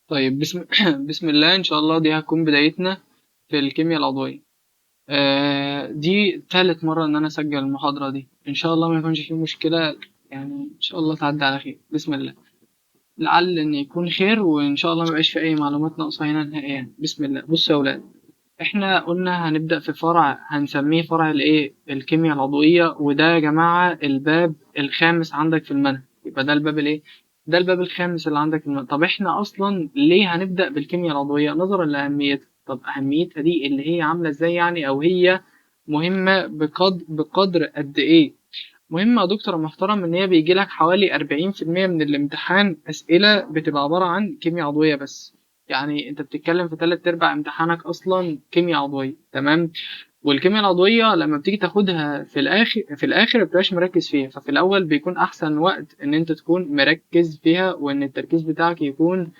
طيب بسم الله إن شاء الله دي هتكون بدايتنا في الكيمياء العضوية. دي تالت مرة إن أنا أسجل المحاضرة دي، إن شاء الله ما يكونش فيه مشكلة، يعني إن شاء الله تعدي على خير بسم الله. لعل إن يكون خير وإن شاء الله ما يبقاش في أي معلومات ناقصة هنا نهائيا. بسم الله. بصوا يا ولاد، إحنا قلنا هنبدأ في فرع هنسميه فرع الكيمياء العضوية، وده يا جماعة الباب الخامس عندك في المنهج. يبقى ده الباب ده الباب الخامس اللي عندك في المنهج. طب إحنا أصلا ليه هنبدأ بالكيمياء العضوية نظرا لأهميتها؟ طب أهميتها دي اللي هي عاملة إزاي يعني، أو هي مهمة بقدر قد إيه؟ مهمة يا دكتور محترم إن هي بيجيلك حوالي 40% من الامتحان أسئلة بتبقى عبارة عن كيمياء عضوية بس. يعني أنت بتتكلم في تلات أرباع امتحانك أصلا كيمياء عضوية، تمام؟ والكيمياء العضوية لما بتيجي تاخدها في الآخر مبتبقاش مركز فيها، ففي الأول بيكون أحسن وقت إن أنت تكون مركز فيها، وإن التركيز بتاعك يكون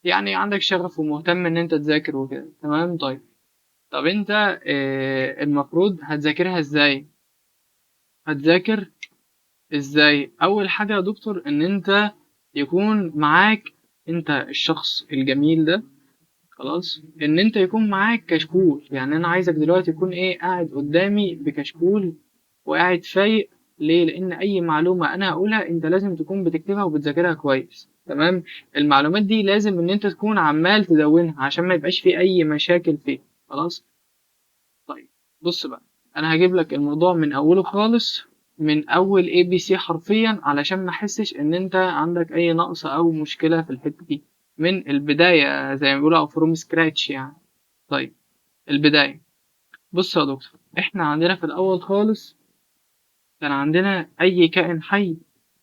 يعني عندك شغف ومهتم إن أنت تذاكر وكده، تمام؟ طيب، طب أنت المفروض هتذاكرها إزاي؟ هتذاكر ازاي؟ اول حاجة يا دكتور ان انت يكون معاك، انت الشخص الجميل ده، خلاص، ان انت يكون معاك كشكول. يعني انا عايزك دلوقتي يكون ايه، قاعد قدامي بكشكول وقاعد فايق. ليه؟ لان اي معلومة انا هقولها انت لازم تكون بتكتبها وبتذاكرها كويس، تمام؟ المعلومات دي لازم ان انت تكون عمال تدونها عشان ما يبقاش في اي مشاكل فيه، خلاص؟ طيب، بص بقى، انا هجيب لك الموضوع من اوله خالص، من اول اي بي سي حرفيا، علشان ما احسش ان انت عندك اي نقص او مشكله في الحته دي من البدايه، زي ما بيقولوا او فروم سكراتش يعني. طيب، البدايه. بص يا دكتور، احنا عندنا في الاول خالص كان عندنا اي كائن حي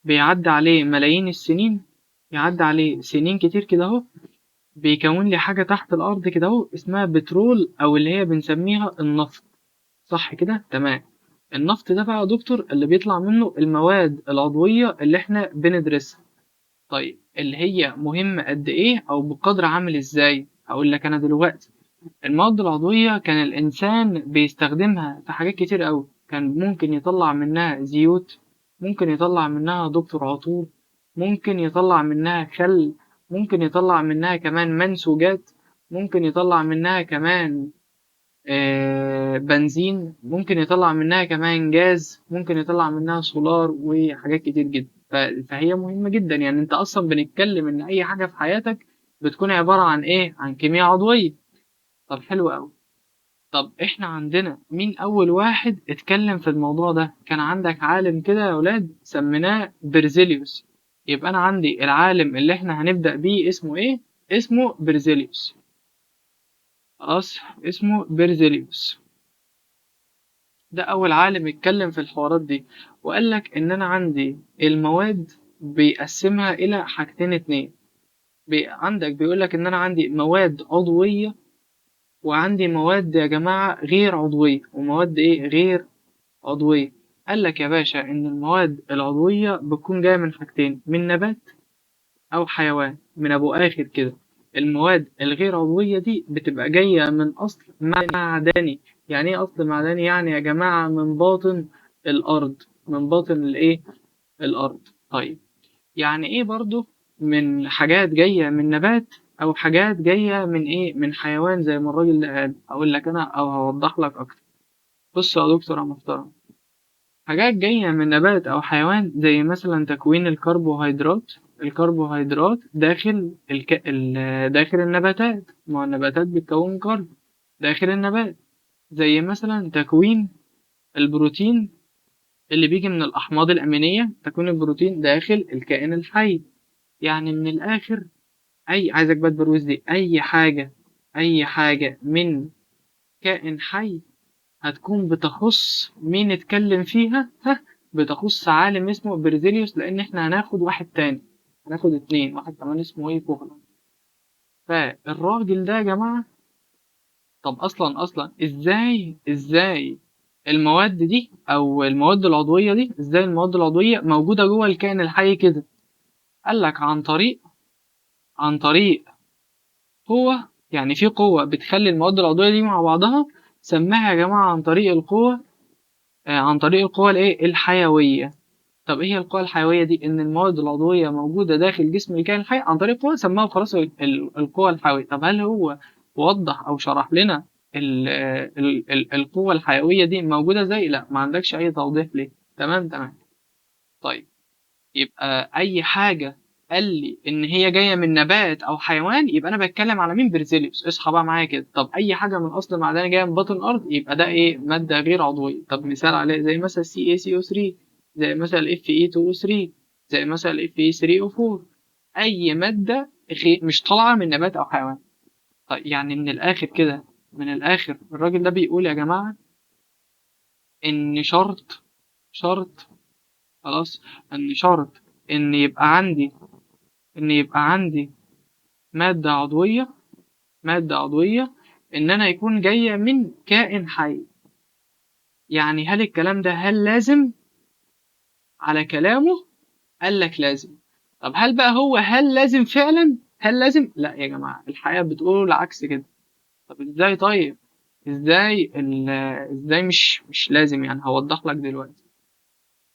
بيعدي عليه ملايين السنين، يعدي عليه سنين كتير كده اهو، بيكون لي حاجه تحت الارض كده اهو اسمها بترول، او اللي هي بنسميها النفط. صح كده؟ تمام. النفط ده بقى يا دكتور اللي بيطلع منه المواد العضوية اللي احنا بندرسها. طيب، اللي هي مهمة قد ايه او بقدر عامل ازاي؟ هقول لك انا دلوقتي. المواد العضوية كان الانسان بيستخدمها في حاجات كتير قوي، كان ممكن يطلع منها زيوت، ممكن يطلع منها دكتور عطور، ممكن يطلع منها خل، ممكن يطلع منها كمان منسوجات، ممكن يطلع منها كمان بنزين، ممكن يطلع منها كمان جاز، ممكن يطلع منها سولار وحاجات كتير جدا. فهي مهمة جدا. يعني انت اصلا بنتكلم ان اي حاجة في حياتك بتكون عبارة عن ايه؟ عن كيمياء عضوية. طب حلو قوي. طب احنا عندنا مين اول واحد اتكلم في الموضوع ده؟ كان عندك عالم كده يا ولاد سميناه برزيليوس. يبقى انا عندي العالم اللي احنا هنبدأ بيه اسمه ايه؟ اسمه برزيليوس. خلاص، اسمه برزيليوس. ده أول عالم اتكلم في الحوارات دي، وقال لك إن أنا عندي المواد بيقسمها إلى حاجتين اتنين. عندك بيقول لك إن أنا عندي مواد عضوية، وعندي مواد يا جماعة غير عضوية. ومواد إيه غير عضوية؟ قال لك يا باشا إن المواد العضوية بتكون جاية من حاجتين، من نبات أو حيوان، من أبو آخر كده. المواد الغير عضوية دي بتبقى جاية من أصل معدني. يعني إيه أصل معدني؟ يعني يا جماعة من باطن الأرض، من باطن الإيه؟ الأرض. طيب، يعني إيه برضو من حاجات جاية من نبات، أو حاجات جاية من إيه؟ من حيوان زي ما الراجل ده قال. أقول لك أنا أو هوضح لك أكتر. بص يا دكتور يا محترم، حاجات جاية من نبات أو حيوان زي مثلا تكوين الكربوهيدرات. الكربوهيدرات داخل النباتات، ما هو النباتات بتكون كرب داخل النبات. زي مثلا تكوين البروتين اللي بيجي من الأحماض الأمينية، تكوين البروتين داخل الكائن الحي. يعني من الآخر، عايزك بقى تبروز دي، أي حاجة من كائن حي هتكون بتخص مين اتكلم فيها؟ ها، بتخص عالم اسمه بريزيليوس، لان احنا هناخد واحد تاني، هناخد اتنين، واحد كمان اسمه ايه، كوهلر. فالراجل ده يا جماعة، طب اصلا ازاي المواد دي او المواد العضوية دي، ازاي المواد العضوية موجودة جوه الكائن الحي كده؟ قال لك عن طريق قوة. يعني في قوة بتخلي المواد العضوية دي مع بعضها، سماها يا جماعة عن طريق القوة، عن طريق القوى الايه الحيويه. طب ايه هي القوى الحيويه دي؟ ان المواد العضويه موجوده داخل جسم الكائن الحي عن طريق قوه سماها خلاص القوى الحيويه. طب هل هو وضح او شرح لنا القوه الحيويه دي موجوده ازاي؟ لا، ما عندكش اي توضيح ليه. تمام تمام. طيب، يبقى اي حاجه قال لي ان هي جايه من نبات او حيوان يبقى انا بتكلم على مين؟ برزيليوس. اصحى بقى معايا كده. طب اي حاجه من اصل معدني جايه من باطن الارض يبقى ده ايه؟ ماده غير عضويه. طب مثال عليه زي مثلا CaCO3، زي مثلا Fe2O3، زي مثلا Fe3O4. اي ماده مش طالعه من نبات او حيوان. طيب يعني من الاخر كده، من الاخر الراجل ده بيقول يا جماعه ان شرط خلاص، ان شرط ان يبقى عندي، مادة عضوية، مادة عضوية إن أنا يكون جاية من كائن حي. يعني هل الكلام ده هل لازم؟ على كلامه قال لك لازم. طب هل بقى هو هل لازم فعلا؟ هل لازم؟ لا يا جماعة، الحياة بتقول العكس كده. طب ازاي طيب؟ ازاي مش لازم؟ يعني هوضح لك دلوقتي.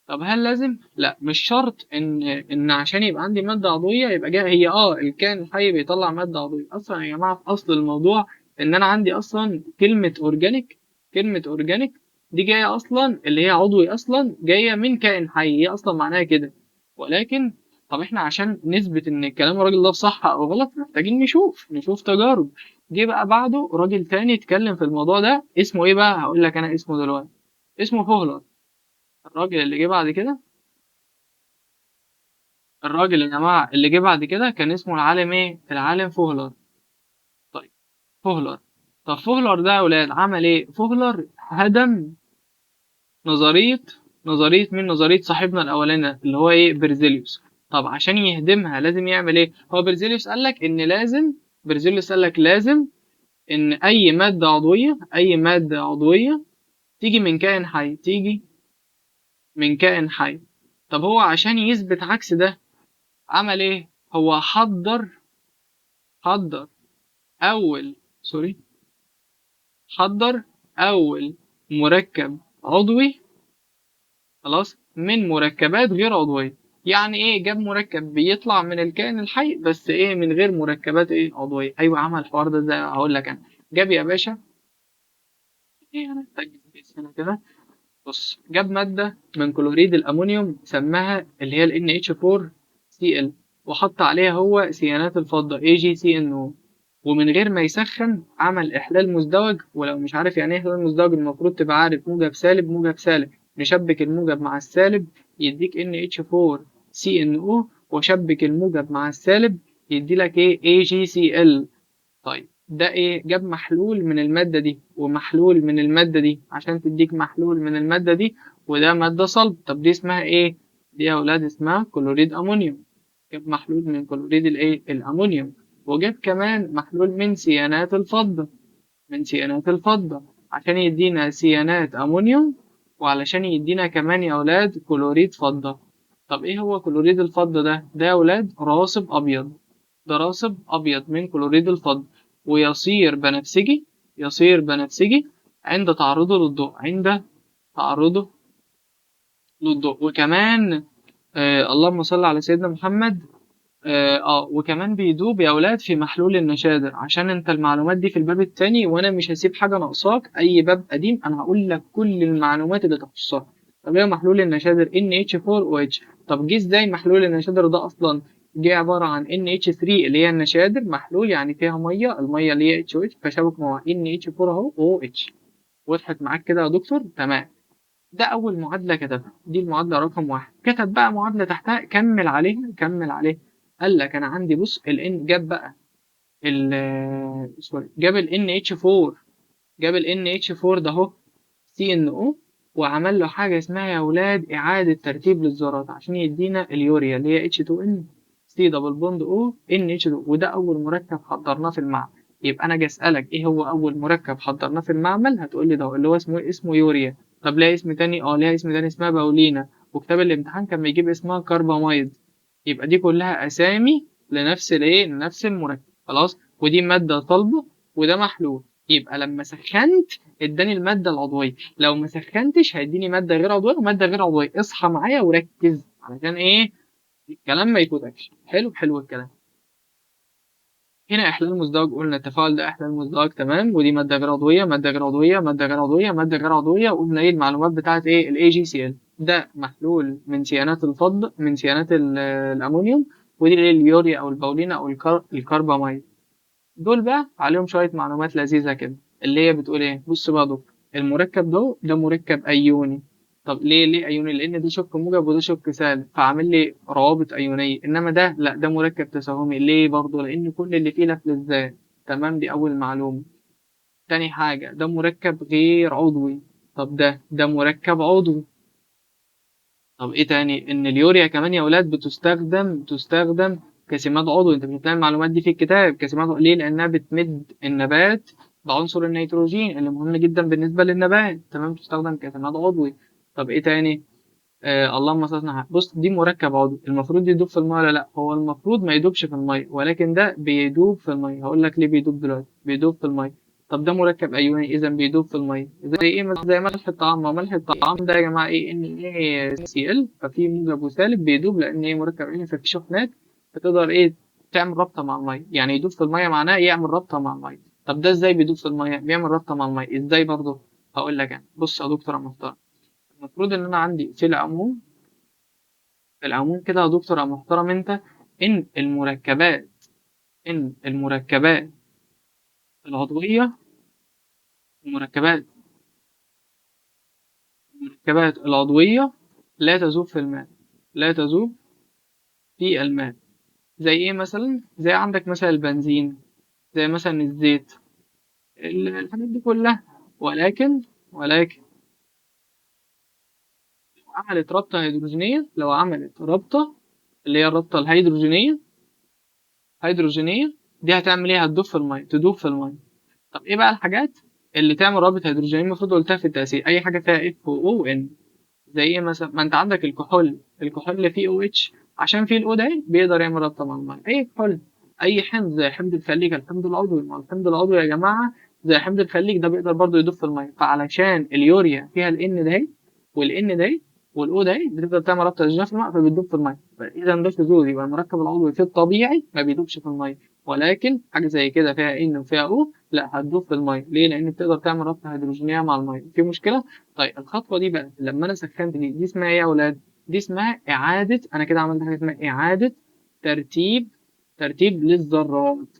طب هل لازم؟ لا، مش شرط ان عشان يبقى عندي ماده عضويه يبقى جاي هي الكائن الحي بيطلع ماده عضويه. اصلا يا جماعه في اصل الموضوع ان انا عندي اصلا كلمه اورجانيك، كلمه اورجانيك دي جايه اصلا اللي هي عضوي اصلا جايه من كائن حي، هي اصلا معناها كده. ولكن طب احنا عشان نثبت ان كلام الراجل ده صح او غلط محتاجين نشوف تجارب. جه بقى بعده راجل تاني اتكلم في الموضوع ده، اسمه ايه بقى؟ هقول لك انا اسمه دلوقتي. اسمه فوهلر. الراجل اللي جه بعد كده، الراجل يا جماعة اللي جه بعد كده كان اسمه العالم ايه؟ العالم فوهلر. طيب، فوهلر. طب فوهلر ده يا ولاد عمل ايه؟ فوهلر هدم نظرية، نظرية صاحبنا الأولاني اللي هو ايه؟ برزيليوس. طب عشان يهدمها لازم يعمل ايه؟ هو برزيليوس قال لك ان لازم، برزيليوس قال لك لازم ان اي مادة عضوية، اي مادة عضوية تيجي من كائن حي، تيجي من كائن حي. طب هو عشان يثبت عكس ده عمل ايه؟ هو حضر أول سوري حضر أول مركب عضوي خلاص من مركبات غير عضوية. يعني إيه؟ جاب مركب بيطلع من الكائن الحي بس إيه؟ من غير مركبات إيه؟ عضوية. أيوة، عمل الحوار ده إزاي؟ هقول لك أنا. جاب يا باشا إيه، أنا محتاج هنا كده. بص، جاب مادة من كلوريد الأمونيوم سماها اللي هي ال NH4Cl، وحط عليها هو سيانات الفضة AgCNO، ومن غير ما يسخن عمل إحلال مزدوج. ولو مش عارف يعني إيه إحلال مزدوج المفروض تبقى عارف موجب سالب موجب سالب. نشبك الموجب مع السالب يديك NH4CNO، وشبك الموجب مع السالب يدي لك إيه؟ AgCl. طيب ده ايه؟ جاب محلول من المادة دي ومحلول من المادة دي عشان تديك محلول من المادة دي، وده مادة صلب. طب دي اسمها ايه؟ دي يا ولاد اسمها كلوريد امونيوم. جاب محلول من كلوريد الايه؟ الامونيوم. وجاب كمان محلول من سيانات الفضة، من سيانات الفضة عشان يدينا سيانات امونيوم، وعلشان يدينا كمان يا ولاد كلوريد فضة. طب ايه هو كلوريد الفضة ده؟ ده يا ولاد راسب ابيض، ده راسب أبيض من كلوريد الفضة، ويصير بنفسجي، يصير بنفسجي عند تعرضه للضوء، عند تعرضه للضوء. وكمان اللهم صل على سيدنا محمد. وكمان بيدوب يا أولاد في محلول النشادر. عشان انت المعلومات دي في الباب التاني وانا مش هسيب حاجة ناقصاك، اي باب قديم انا هقول لك كل المعلومات اللي تخصها. طب ايه محلول النشادر؟ NH4OH. طب جه ازاي محلول النشادر ده اصلا؟ جه عبارة عن NH3 اللي هي النشادر محلول يعني فيها مية، المية اللي هي HOH فشبك مع NH4 اهو OH. وضحت معاك كده يا دكتور؟ تمام. ده أول معادلة كتبها، دي المعادلة رقم واحد. كتب بقى معادلة تحتها كمل عليها، كمل عليها. قال لك أنا عندي بص ال N، جاب بقى ال سوري جاب ال NH4، جاب ال NH4 ده أهو CNO، وعمل له حاجة اسمها يا ولاد إعادة ترتيب للذرات عشان يدينا اليوريا اللي هي H2N C دبل بوند O NH2. وده أول مركب حضرناه في المعمل. يبقى أنا جاي أسألك إيه هو أول مركب حضرناه في المعمل؟ هتقول لي ده اللي هو اسمه إيه؟ اسمه يوريا. طب ليها اسم تاني؟ ليها اسم تاني اسمها باولينا، وكتاب الامتحان كان بيجيب اسمها كارباميد. يبقى دي كلها أسامي لنفس الإيه؟ لنفس المركب. خلاص، ودي مادة صلبة وده محلول. يبقى لما سخنت اداني الماده العضويه، لو ما سخنتش هيديني ماده غير عضويه وماده غير عضويه. اصحى معايا وركز علشان ايه الكلام ما يفوتكش. حلو حلو الكلام. هنا احلال مزدوج، قلنا التفاعل ده احلال مزدوج تمام، ودي ماده غير عضويه ماده غير عضويه ماده غير عضويه ماده غير عضويه. وقلنا ايه المعلومات بتاعت ايه الاي جي سي ال، ده محلول من سيانات الفضه من سيانات الامونيوم، ودي اللي هي اليوريا او البولينا او الكرباميد. دول بقى عليهم شويه معلومات لذيذه كده، اللي هي بتقول ايه. بص بقى يا دكتور، المركب ده مركب ايوني. طب ليه ايوني؟ لان ده شق موجب وده شق سالب، فعامل لي روابط ايونيه. انما ده لا، ده مركب تساهمي. ليه برضه؟ لان كل اللي فيه لفلزات. تمام، دي اول معلومه. تاني حاجه، ده مركب غير عضوي. طب ده مركب عضوي. طب ايه تاني؟ ان اليوريا كمان يا اولاد بتستخدم كسمات عضوي. انت مش هتلاقي المعلومات دي في الكتاب. كسمات عضوي ليه؟ لانها بتمد النبات بعنصر النيتروجين اللي مهم جدا بالنسبه للنبات. تمام، تستخدم كسمات عضوي. طب ايه تاني؟ اللهم صل على النبي. بص، دي مركب عضوي المفروض يدوب في الميه ولا لا؟ هو المفروض ما يدوبش في الميه، ولكن ده بيدوب في الميه. هقول لك ليه بيدوب دلوقتي. بيدوب في الميه. طب ده مركب ايوني، اذا بيدوب في الميه. زي ايه مثلا؟ زي ملح الطعام. ما ملح الطعام ده يا جماعه ايه؟ ان ايه سي ال، ففي موجب وسالب بيدوب لان ايه مركب ايوني، ففي شحنات بتقدر ايه تعمل رابطه مع الميه. يعني يدوب في الميه معناه يعمل رابطه مع الميه. طب ده ازاي بيدوب في الميه؟ بيعمل رابطه مع الميه ازاي برضه؟ هقول لك. يعني بص يا دكتور محترم، المفروض ان انا عندي في العموم كده يا دكتور يا محترم انت، ان المركبات ان المركبات العضويه، المركبات المركبات العضويه لا تذوب في الماء. لا تذوب في الماء. زي ايه مثلا؟ زي عندك مثلا البنزين، زي مثلا الزيت، الحاجات دي كلها. ولكن عملت رابطه هيدروجينيه، لو عملت رابطه اللي هي الرابطه الهيدروجينيه دي هتعمل ايه؟ هتدوب في الميه، تدوب في الميه. طب ايه بقى الحاجات اللي تعمل رابط هيدروجيني؟ المفروض قلتها في التأثير. اي حاجه فيها اف او ان. زي ايه مثلا؟ ما انت عندك الكحول اللي فيه او اتش، عشان فيه الاو ده بيقدر يعمل رابطه مع الميه. اي كحول، اي حمض زي حمض الخليج، الحمض العضوي. مع الحمض العضوي يا جماعه زي حمض الخليج ده بيقدر برضه يدوب في الميه. فعلشان اليوريا فيها الان ده والان ده والاو ده بتقدر تعمل رابطه هيدروجينيه في الماء، فبتدوب في الميه. اذا ده شذوذ. يبقى المركب العضوي في الطبيعي ما بيدوبش في الميه، ولكن حاجه زي كده فيها ان وفيها او لا، هتدوب في الميه. ليه؟ لان بتقدر تعمل رابطه هيدروجينيه مع الميه. في مشكله؟ طيب الخطوه دي بقى لما انا سخنت دي اسمها ايه يا اولاد؟ دي اسمها اعاده. انا كده عملت حاجه اسمها اعاده ترتيب ترتيب للذرات.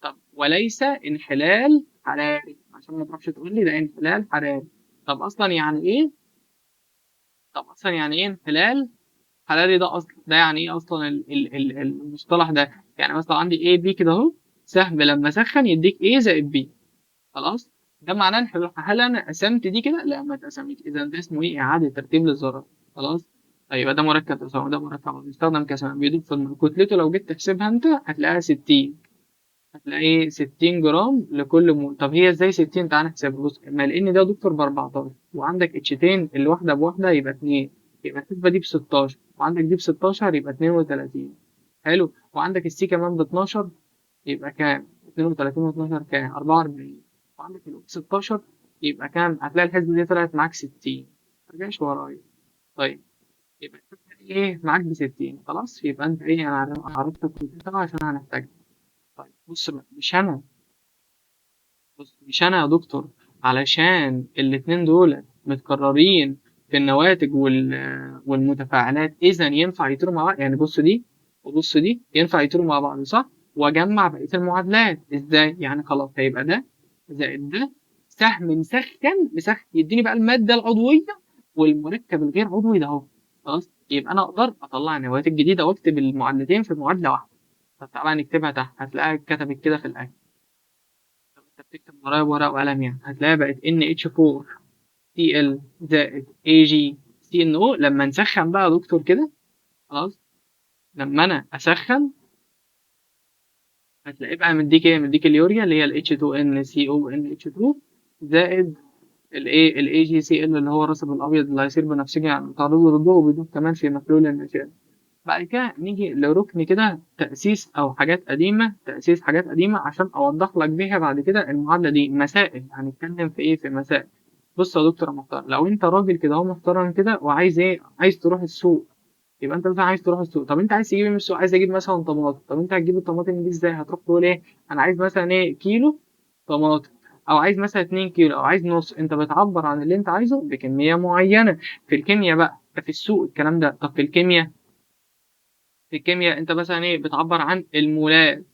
طب وليس انحلال حراري، عشان ما تروحش تقول لي ده انحلال حراري. طب اصلا يعني ايه؟ انحلال حراري ده اصلا؟ ده يعني ايه اصلا المصطلح ده؟ يعني مثلا عندي ايه بي كده اهو، سهم لما اسخن يديك ايه زائد بي. خلاص، ده معناه انحلال. هل انا قسمت دي كده؟ لا، ما اتقسمتش. اذا ده اسمه ايه؟ اعاده ترتيب للذرات. خلاص. طيب ده مركب تساوي، ده مركب بيستخدم كسمة، بيدوب في الماء. كتلته لو جيت تحسبها انت هتلاقيها 60. هتلاقيه 60 جرام لكل مول. طب هي ازاي 60؟ تعالى نحسبها. بص، ما لان ده دكتور ب 14 وعندك اتشتين اللي واحده بواحده يبقى 2، يبقى الحسبه دي ب 16، وعندك دي ب 16 يبقى 32. حلو. وعندك السي كمان ب 12 يبقى كام؟ 32 و12 كام؟ 44. وعندك الاو 16 يبقى كام؟ هتلاقي الحسبه دي طلعت معاك 60. مترجعش ورايا. طيب يبقى ايه معاك ب 60؟ خلاص، يبقى انت ايه، انا عرفتك كل عشان هنحتاج. طيب بص بقى، مش انا يا دكتور، علشان الاتنين دول متكررين في النواتج والمتفاعلات، اذا ينفع يطيروا مع بعض. يعني بص دي وبص دي ينفع يطيروا مع بعض، صح؟ واجمع بقيه المعادلات ازاي؟ يعني خلاص هيبقى ده زائد ده، سهم مسخن يديني بقى الماده العضويه والمركب الغير عضوي ده اهو. خلاص، يبقى انا اقدر اطلع نواتج جديده واكتب المعادلتين في معادله واحده. طب تعالى نكتبها تحت، هتلاقيها اتكتبت كده في الاخر. لو انت بتكتب ورايا ورقة وقلم يعني هتلاقيها بقت NH4Cl زائد AgCNO. لما نسخن بقى يا دكتور كده، خلاص، لما انا اسخن هتلاقيه بقى مديك ايه؟ مديك اليوريا اللي هي ال H2NCONH2 زائد الايه ال AgCl اللي هو الرسب الابيض اللي هيصير بنفسجي عن تعرضه للضوء وبيدوب كمان في محلول النشا. بعد كده نيجي لركن كده تأسيس أو حاجات قديمة، تأسيس حاجات قديمة عشان أوضح لك بيها بعد كده المعادلة دي. مسائل هنتكلم في إيه؟ في مسائل. بص يا دكتور محترم، لو أنت راجل كده أهو محترم كده وعايز إيه؟ عايز تروح السوق. يبقى أنت مثلا عايز تروح السوق، طب أنت عايز تجيب إيه من السوق؟ عايز أجيب مثلا طماطم. طب أنت هتجيب الطماطم دي إزاي؟ هتروح تقول إيه؟ أنا عايز مثلا إيه؟ كيلو طماطم، او عايز مثلا 2 كيلو، او عايز نص. انت بتعبر عن اللي انت عايزه بكميه معينه. في الكيمياء بقى ده في السوق الكلام ده. طب في الكيمياء، انت مثلا ايه؟ بتعبر عن المولات،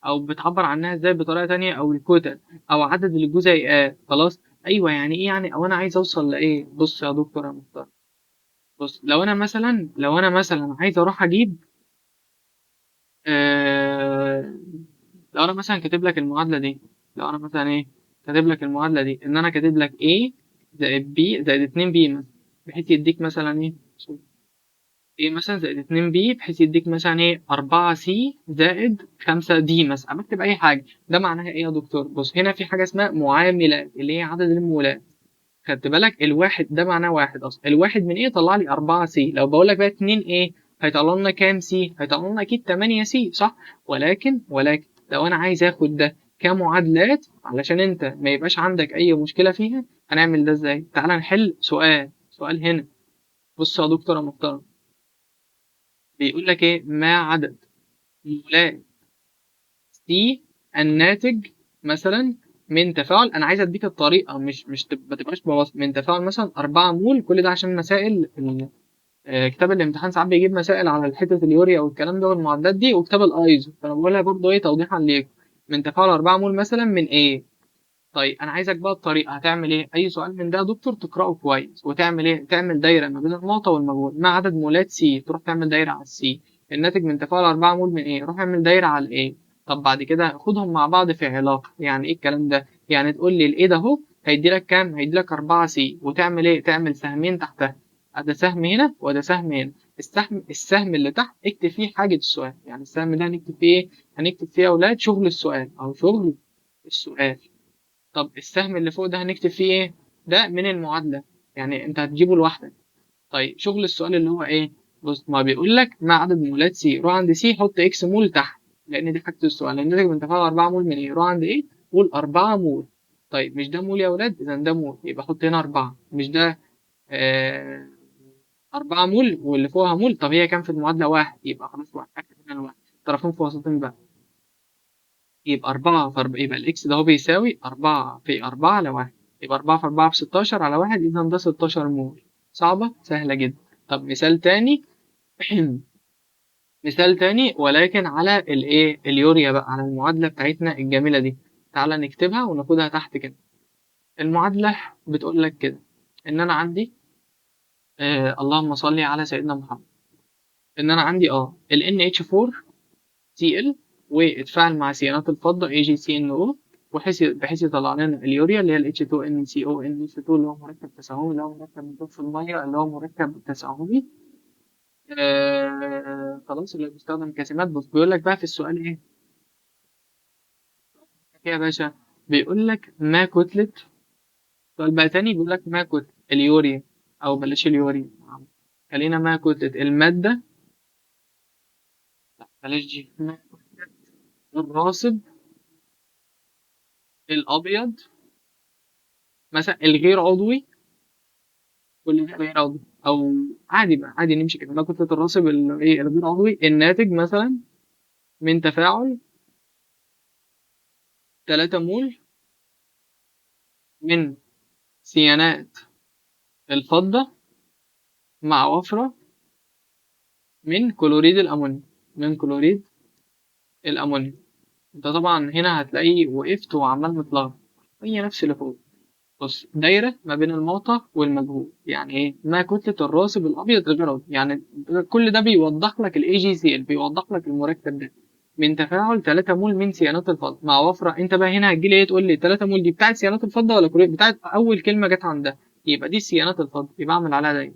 او بتعبر عنها ازاي بطريقه تانية، او الكتل، او عدد الجزيئات. خلاص. ايوه يعني ايه يعني؟ او انا عايز اوصل لايه؟ بص يا دكتور يا مختار، بص لو انا مثلا عايز اروح اجيب آه... لو انا مثلا كاتب لك المعادله دي، لو انا مثلا ايه كاتب لك المعادله دي، ان انا كاتب لك A زائد B زائد 2 B مثلا، بحيث يديك مثلا ايه؟ ايه مثلا زائد 2 بي، بحيث يديك مثلا ايه 4 سي زائد 5 دي مثلا. بكتب اي حاجه. ده معناها ايه يا دكتور؟ بص هنا في حاجه اسمها معاملات، اللي هي عدد المولات. خدت بالك؟ الواحد ده معناه واحد اصلا. الواحد من ايه؟ طلع لي 4 سي. لو بقول لك بقى 2 ايه، هيطلع لنا كام سي؟ هيطلع لنا اكيد 8 سي صح. ولكن لو انا عايز اخد ده كمعادلات علشان انت ما يبقاش عندك اي مشكله فيها، هنعمل ده ازاي؟ تعال نحل سؤال هنا. بص يا دكتور يا محترم، بيقول لك ايه؟ ما عدد مولات سي الناتج مثلا من تفاعل. انا عايز اديك الطريقه، ما تبقاش بوظ من تفاعل مثلا 4 مول. كل ده عشان مسائل كتاب الامتحان ساعات بيجيب مسائل على حته اليوريا والكلام ده والمعدات دي، وكتاب الايزو، فانا بقولها برضه ايه توضيحا ليك. من تفاعل 4 مول مثلا من ايه. طيب انا عايزك بقى الطريقه. هتعمل ايه؟ اي سؤال من ده يا دكتور تقراه كويس، وتعمل ايه؟ تعمل دايره ما بين النقطه والمجهول. ما عدد مولات سي، تروح تعمل دايره على السي. الناتج من تفاعل 4 مول من ايه، روح اعمل دايره على الايه. طب بعد كده خدهم مع بعض في علاقه. يعني ايه الكلام ده؟ يعني تقول لي الايه ده اهو هيدي لك كام؟ هيدي لك 4 سي. وتعمل ايه؟ تعمل سهمين تحتها، ده سهم هنا وده سهم هنا. السهم اللي تحت اكتب فيه حاجه السؤال. يعني السهم ده هنكتب فيه ايه؟ هنكتب فيه يا اولاد شغل السؤال او شغل السؤال. طب السهم اللي فوق ده هنكتب فيه ايه؟ ده من المعادلة، يعني انت هتجيبه لوحدك. طيب شغل السؤال اللي هو ايه؟ بص ما بيقول لك ما عدد مولات سي، روح عند سي حط اكس مول تحت، لان دي حاجة السؤال. الناتج من تفاعل 4 مول من ايه؟ روح عند ايه؟ قول 4 مول. طيب مش ده مول يا ولاد؟ اذا ده مول يبقى حط هنا 4. مش ده آه 4 مول واللي فوقها مول؟ طب هي كام في المعادلة؟ واحد. يبقى خلاص واحد، اكتب هنا الواحد. طرفين في وسطين بقى. يبقى 4 في 4، يبقى الإكس ده هو بيساوي 4 في 4 على 1. يبقى 4 في 4 ب 16 على 1، إذا ده 16 مول. صعبة؟ سهلة جدا. طب مثال تاني. مثال تاني ولكن على الإيه؟ اليوريا بقى، على المعادلة بتاعتنا الجميلة دي. تعالى نكتبها وناخدها تحت كده. المعادلة بتقول لك كده، إن أنا عندي اللهم صل على سيدنا محمد. إن أنا عندي ال NH4Cl، واتفاعل مع سيانات الفضة AgCNO، بحيث يطلع لنا اليوريا اللي هي ال H2NCO اللي هو مركب تساهمي، اللي هو مركب مضاف في المية، اللي هو مركب تساهمي. خلاص اللي بيستخدم كسمات. بص بيقول لك بقى في السؤال ايه يا باشا؟ بيقول لك ما كتلة. سؤال بقى تاني بيقول لك ما كتلة اليوريا، او بلاش اليوريا، خلينا ما كتلة المادة. لا بلاش دي. ما كتلة الراصب الابيض مثلا الغير عضوي. كل ده غير عضوي، او عادي بقى، عادي نمشي كده. ما كتلة الراسب الغير عضوي الناتج مثلا من تفاعل 3 مول من سيانات الفضة مع وفرة من كلوريد الأمونيوم. من كلوريد الأمونيوم. انت طبعا هنا هتلاقيه وقفت وعمال متلخبط. هي نفس اللي فوق. بص دايرة ما بين المعطى والمجهول. يعني ايه؟ ما كتلة الراسب الأبيض الغير عضوي. يعني كل ده بيوضح لك ال AgCl، بيوضح لك المركب ده من تفاعل 3 مول من سيانات الفضة مع وفرة. انت بقى هنا هتجيلي ايه؟ تقول لي 3 مول دي بتاعت سيانات الفضة ولا كلوريد؟ بتاعت أول كلمة جت عندها. يبقى دي سيانات الفضة، يبقى أعمل عليها دايرة.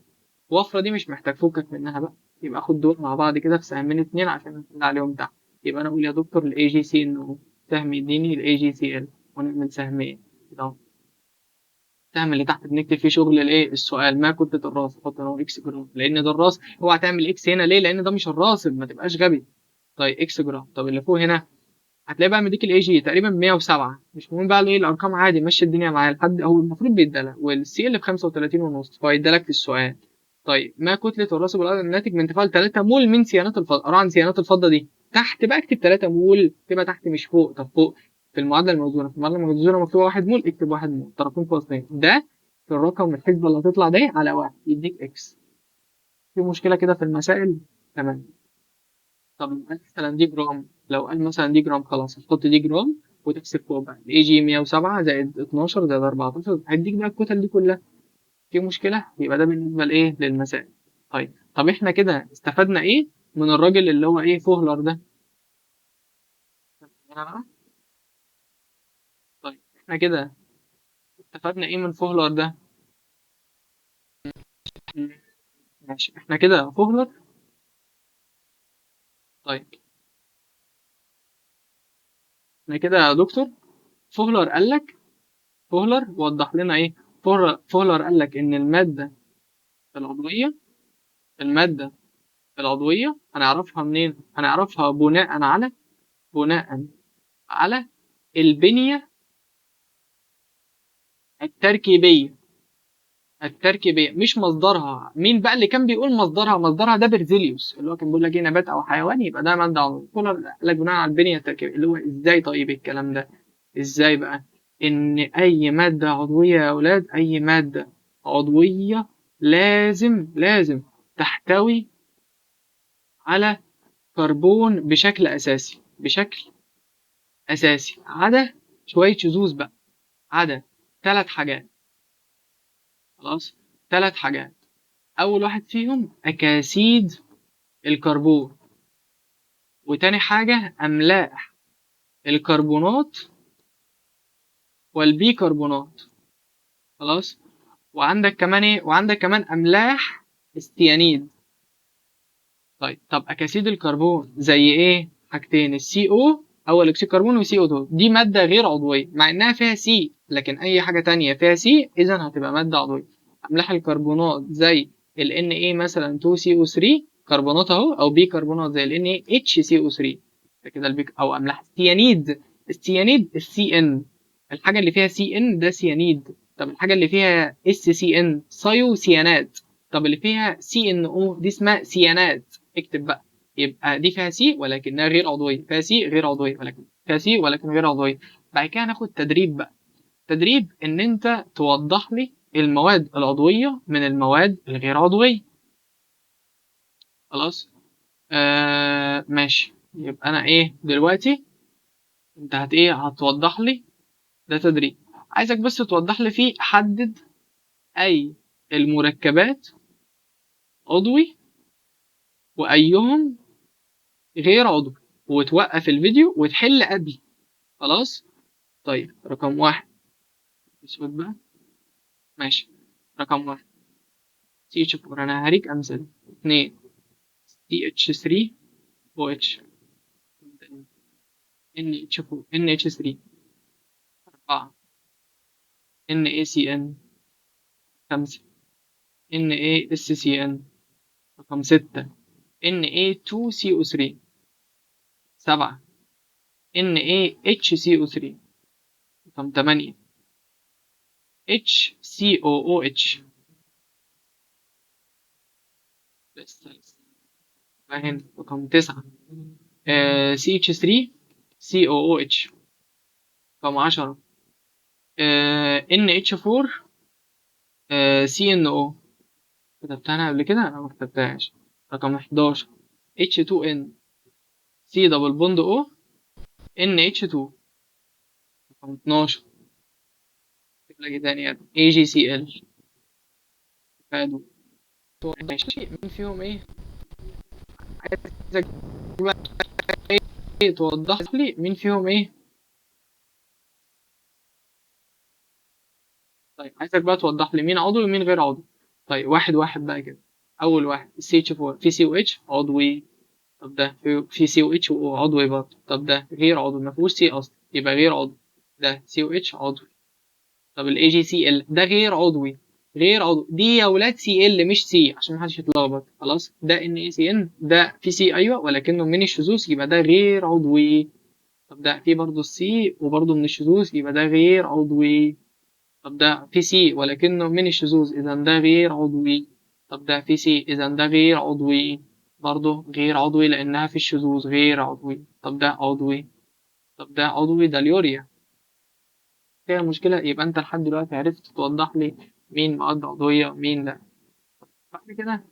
وفرة دي مش محتاج فكك منها بقى. يبقى خد دول مع بعض كده في سهمين اتنين عشان نحل عليهم تحت. يبقى أنا أقول يا دكتور ال AgC إنه سهم يديني ال AgCl، ونعمل سهمين كده أهو. السهم اللي تحت بنكتب فيه شغل الايه السؤال، ما كتله الراس، حط هنا اكس جرام لان ده الراس. اوعى تعمل اكس هنا ليه؟ لان ده مش الراسب، ما تبقاش غبي. طيب اكس جرام. طب اللي فوق هنا هتلاقي بقى مديك الاي جي تقريبا 107، مش مهم بقى ايه الارقام، عادي مشي الدنيا معايا لحد هو المفروض بيدالك، والسي ال ب 35 ونص فهيدالك في السؤال. طيب ما كتله الراسب الناتج من تفاعل 3 مول من سيانات الفضه. اقرا عن سيانات الفضه دي تحت بقى، اكتب 3 مول، تبقى تحت مش فوق. طب فوق في المعادله الموزونه، في المعادله الموزونه مكتوب 1 مول، اكتب 1 مول طرفين فاصلين، ده في الرقم الحسبه اللي هتطلع ده على 1 يديك اكس. في مشكله كده في المسائل؟ تمام. طب لو قال مثلا دي جرام، لو قال مثلا دي جرام خلاص هتحط دي جرام وتحسب فوق بقى الاي جي 107 زائد 12 زائد 14 هيديك بقى الكتل دي كلها. في مشكلة؟ يبقى ده بالنسبة لإيه؟ للمسائل. طيب طب احنا كده استفدنا ايه من الراجل اللي هو ايه فوهلر ده؟ أنا بقى؟ طيب احنا كده استفدنا ايه من فوهلر ده؟ مم. ماشي احنا كده فوهلر. طيب احنا كده يا دكتور، فوهلر قال لك، فوهلر وضح لنا ايه؟ فوهلر قال لك ان المادة العضوية، المادة العضوية هنعرفها منين؟ هنعرفها بناء على البنية التركيبية. التركيبية مش مصدرها. مين بقى اللي كان بيقول مصدرها؟ مصدرها ده بيرزيليوس اللي هو كان بيقول لك ايه نبات او حيوان يبقى ده مادة عضوية. كولر قال لك بناء على البنية التركيبية. اللي هو ازاي طيب الكلام ده؟ ازاي بقى؟ ان اي مادة عضوية يا اولاد، اي مادة عضوية لازم تحتوي على كربون بشكل اساسي، بشكل اساسي، عدا شويه شذوذ بقى، عدا 3 حاجات. خلاص، 3 حاجات. اول واحد فيهم اكاسيد الكربون، وتاني حاجه املاح الكربونات والبيكربونات. خلاص، وعندك كمان ايه؟ وعندك كمان املاح الستيانيد. طيب طب اكاسيد الكربون زي ايه؟ حاجتين، السي او اول اكسيد كربون وسي او 2 دي ماده غير عضويه مع انها فيها سي، لكن اي حاجه تانية فيها سي اذا هتبقى ماده عضويه. املاح الكربونات زي ال ان اي مثلا 2 سي او 3 كربونات اهو، او بي كربونات زي ال ان اي اتش سي او 3 كده البيك. او املاح السيانيد، السيانيد السي ان، الحاجه اللي فيها سي ان ده سيانيد. طب الحاجه اللي فيها اس سي ان سايو سيانات. طب اللي فيها سي ان او دي اسمها سيانات. اكتب بقى، يبقى دي فيها سي ولكنها غير عضويه، فيها سي غير عضويه ولكن فيها سي ولكن غير عضويه. بعد كده هناخد تدريب بقى، تدريب ان انت توضح لي المواد العضويه من المواد الغير عضويه. خلاص، ماشي. يبقى انا ايه دلوقتي؟ انت هتوضح لي، ده تدريب. عايزك بس توضح لي فيه، حدد اي المركبات عضوي وايهم غير عضوي، وتوقف الفيديو وتحل قبل. خلاص. طيب رقم 1 اسود بقى. ماشي. رقم 1 سي اتش 4، انا هريك امثله. 2 سي اتش 3 او اتش، ان اتش 4 ان اتش 3. 4 ان اي سي ان. 5 ان اي اس سي ان. رقم 6 ان اي 2 سي او 3. 7 ان اي اتش سي او 3. رقم 8 اتش سي او او اتش. لسه هنا. رقم 9 سي اتش 3 سي او او اتش. رقم 10 ان اتش 4 سي ان او. كتبتها انا قبل كده؟ انا ما كتبتهاش. رقم 11 اتش 2 ان سي دبل بوند او ان اتش 2. رقم 12 اكتب لك إيه تاني يعني اي جي سي ال. فادو. ماشي، مين فيهم ايه؟ عايزك بقى ايه توضح لي مين فيهم ايه. طيب عايزك بقى توضح لي مين عضوي ومين غير عضوي. طيب واحد واحد بقى كده. اول واحد سي اتش 4 في سي او اتش عضوي. طب ده في سي او اتش عضوي برضه. طب ده غير عضوي ما فيهوش سي اصلا يبقى غير عضوي. ده سي او اتش عضوي. طب الاي جي سي ال ده غير عضوي، غير عضوي. دي يا ولاد سي ال مش سي عشان محدش يتلخبط. خلاص ده ان اي سي ان ده في سي ايوه، ولكنه من الشذوذ يبقى ده غير عضوي. طب ده في برضه السي وبرضه من الشذوذ يبقى ده غير عضوي. طب ده في سي ولكنه من الشذوذ اذا ده غير عضوي. طب ده في سي اذا ده غير عضوي، برضه غير عضوي لانها في الشذوذ غير عضوي. طب ده عضوي. طب ده عضوي، ده اليوريا. فيها مشكلة. يبقى انت لحد دلوقتي عرفت توضح لي مين مواد عضوية مين لا. بعد كده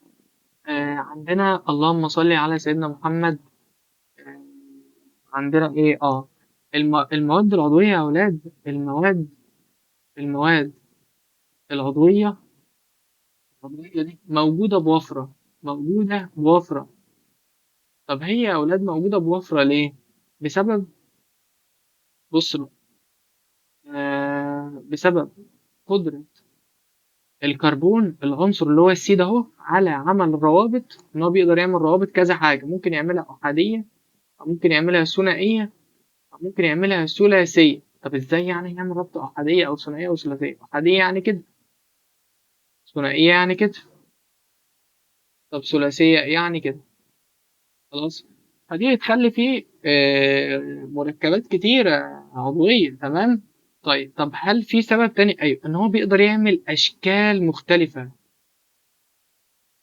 عندنا اللهم صل على سيدنا محمد. آه عندنا ايه المواد العضوية يا اولاد. المواد العضوية دي موجودة بوفرة، موجودة بوفرة. طب هي يا اولاد موجودة بوفرة ليه؟ بسبب، بص بقى، بسبب قدرة الكربون العنصر اللي هو السي ده اهو على عمل روابط. ان هو بيقدر يعمل روابط كذا حاجه، ممكن يعملها احاديه او ممكن يعملها ثنائيه او ممكن يعملها ثلاثيه. طب ازاي يعني يعمل رابطه احاديه او ثنائيه او ثلاثيه؟ احاديه يعني كده، ثنائيه يعني كده، طب ثلاثيه يعني كده. خلاص. فدي بتخلي فيه مركبات كتيره عضويه. تمام. طيب طب هل في سبب تاني؟ ايوه، ان هو بيقدر يعمل اشكال مختلفه،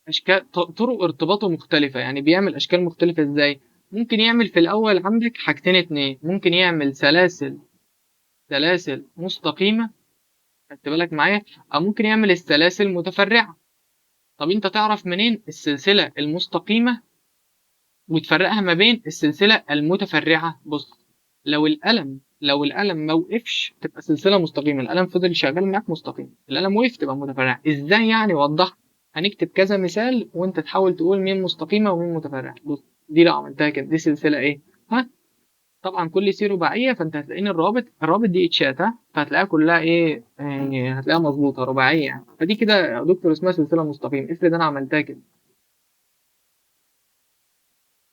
اشكال طرق ارتباطه مختلفه. يعني بيعمل اشكال مختلفه ازاي؟ ممكن يعمل في الاول عندك حاجتين اتنين، ممكن يعمل سلاسل مستقيمه، خدت بالك معايا، او ممكن يعمل السلاسل متفرعه. طب انت تعرف منين السلسله المستقيمه وتفرقها ما بين السلسله المتفرعه؟ بص، لو القلم ما وقفش تبقى سلسله مستقيمه، القلم فضل شغال معاك مستقيم، القلم وقف تبقى متفرعه. ازاي يعني؟ وضح. هنكتب كذا مثال وانت تحاول تقول مين مستقيمه ومين متفرعه. بص، دي لو عملتها كده دي سلسله ايه؟ ها، طبعا كل سي رباعيه، فانت هتلاقي ان الروابط دي اتشات، ها، فهتلاقيها كلها ايه؟ هتلاقيها مظبوطه رباعيه يعني. فدي كده يا دكتور اسمها سلسله مستقيمه. افرض انا عملتها كده،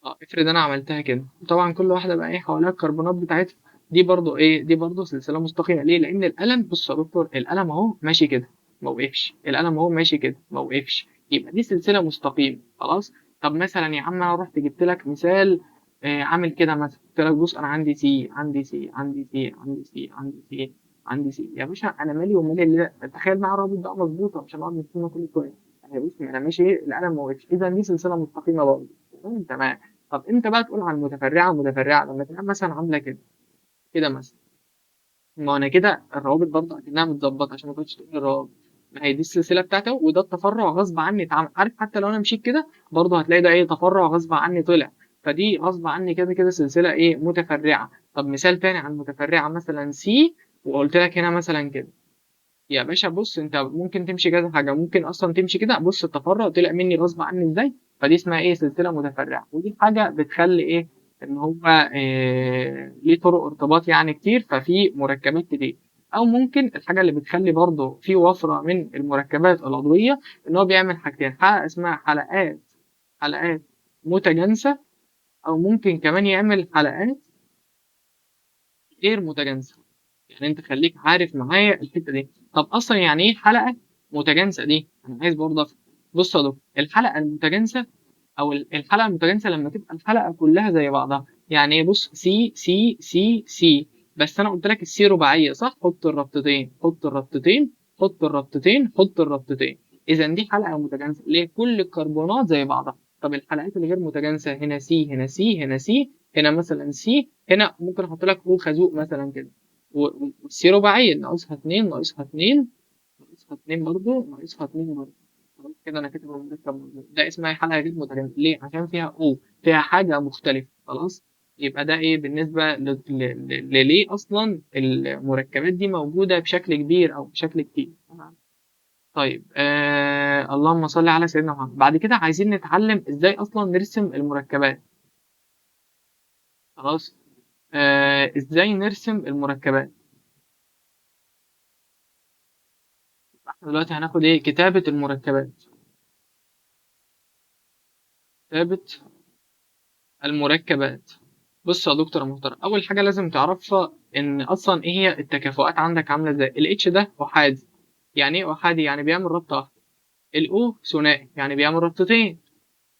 افرض انا عملتها كده، طبعا كل واحده بقى ايه حواليها الكربونات بتاعتها. دي برضو ايه؟ دي برضو سلسله مستقيمه. ليه؟ لان القلم، بص يا دكتور، القلم اهو ماشي كده ما وقفش، القلم اهو ماشي كده ما وقفش، يبقى دي سلسله مستقيمه. خلاص. طب مثلا يا عم انا رحت جبت لك مثال عامل كده، مثلا قلت لك بص انا عندي سي، عندي سي، عندي سي، عندي سي، عندي سي، عندي سي. يا باشا انا مالي ومالي اللي ده؟ تخيل معايا الرابط بقى مظبوطه، مش هنقعد نكتبها كل شويه. يعني بص انا ماشي ايه، القلم ما وقفش، اذا دي سلسله مستقيمه برضه. تمام. طب امتى بقى تقول على المتفرعه متفرعه؟ لما تبقى مثلا عامله كده، كده مثلا. ما انا كده الروابط برضه اكنها متظبطه عشان ما تقعدش تقول الروابط. ما هي دي السلسله بتاعته وده التفرع غصب عني اتعمل. عارف حتى لو انا مشيت كده برضه هتلاقي ده ايه؟ تفرع غصب عني طلع. فدي غصب عني كده كده سلسله ايه؟ متفرعه. طب مثال تاني عن المتفرعه، مثلا سي، وقلت لك هنا مثلا كده. يا باشا بص، انت ممكن تمشي كذا حاجه، ممكن اصلا تمشي كده. بص التفرع طلع مني غصب عني ازاي. فدي اسمها ايه؟ سلسله متفرعه. ودي حاجه بتخلي ايه؟ ان هو ليه طرق ارتباط يعني كتير، ففي مركبات كتير. او ممكن الحاجه اللي بتخلي برضه في وفره من المركبات العضويه، ان هو بيعمل حاجتين، حلقه اسمها حلقات متجانسه، او ممكن كمان يعمل حلقات غير متجانسه. يعني انت خليك عارف معايا الحته دي. طب اصلا يعني ايه حلقه متجانسه دي؟ انا عايز برضه افهم. بص يا دكتور، الحلقه المتجانسه او الحلقه المتجانسه لما تبقى الحلقه كلها زي بعضها. يعني ايه؟ بص، سي سي سي سي، بس انا قلت لك السي رباعيه صح؟ حط الربطتين، حط الربطتين، حط الربطتين، حط الربطتين. اذا دي حلقه متجانسه ليه؟ كل الكربونات زي بعضها. طب الحلقات اللي غير متجانسه، هنا سي، هنا سي، هنا سي، هنا مثلا سي، هنا ممكن احط لك او خازوق مثلا كده. والسي رباعيه، ناقصها 2، ناقصها 2، ناقصها 2 برضه، ناقصها 2 برضه. خلاص كده انا كاتب المركب موجود. ده اسمها حلقه غير متجانسه. ليه؟ عشان فيها او، فيها حاجه مختلفه. خلاص. يبقى ده ايه بالنسبه ليه اصلا المركبات دي موجوده بشكل كبير او بشكل كتير. تمام. طيب اللهم صل على سيدنا محمد. بعد كده عايزين نتعلم ازاي اصلا نرسم المركبات. خلاص. ازاي نرسم المركبات؟ احنا دلوقتي هناخد ايه؟ كتابه المركبات. كتابه المركبات. بص يا دكتور محترم، اول حاجه لازم تعرفها ان اصلا ايه هي التكافؤات عندك عامله ازاي. الاتش ده احادي. يعني ايه احادي؟ يعني بيعمل رابطه واحده. الاو ثنائي يعني بيعمل رابطتين.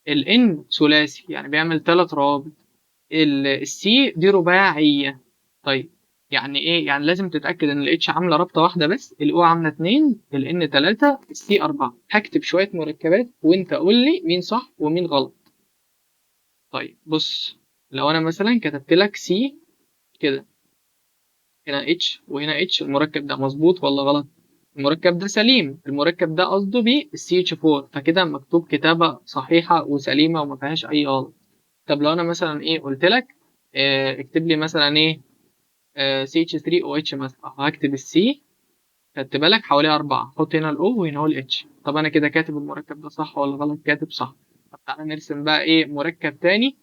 الان ثلاثي يعني بيعمل ثلاث روابط. السي دي رباعيه. طيب، يعني ايه؟ يعني لازم تتاكد ان الاتش عامله رابطه واحده بس، الاو عامله اتنين، الان تلاته، السي اربعه. هكتب شويه مركبات وانت قول لي مين صح ومين غلط. طيب بص، لو انا مثلا كتبت لك سي كده، هنا اتش وهنا اتش، المركب ده مظبوط ولا غلط؟ المركب ده سليم، المركب ده قصده بيه السي اتش 4، فكده مكتوب كتابة صحيحة وسليمة وما فيهاش أي غلط. طب لو أنا مثلا إيه قلت لك اكتب لي مثلا إيه سي اتش 3 او اتش مثلا، هكتب السي، خدت بالك حواليه أربعة، حط هنا الأو وهنا هو الاتش. طب أنا كده كاتب المركب ده صح ولا غلط؟ كاتب صح. طب تعالى نرسم بقى إيه مركب تاني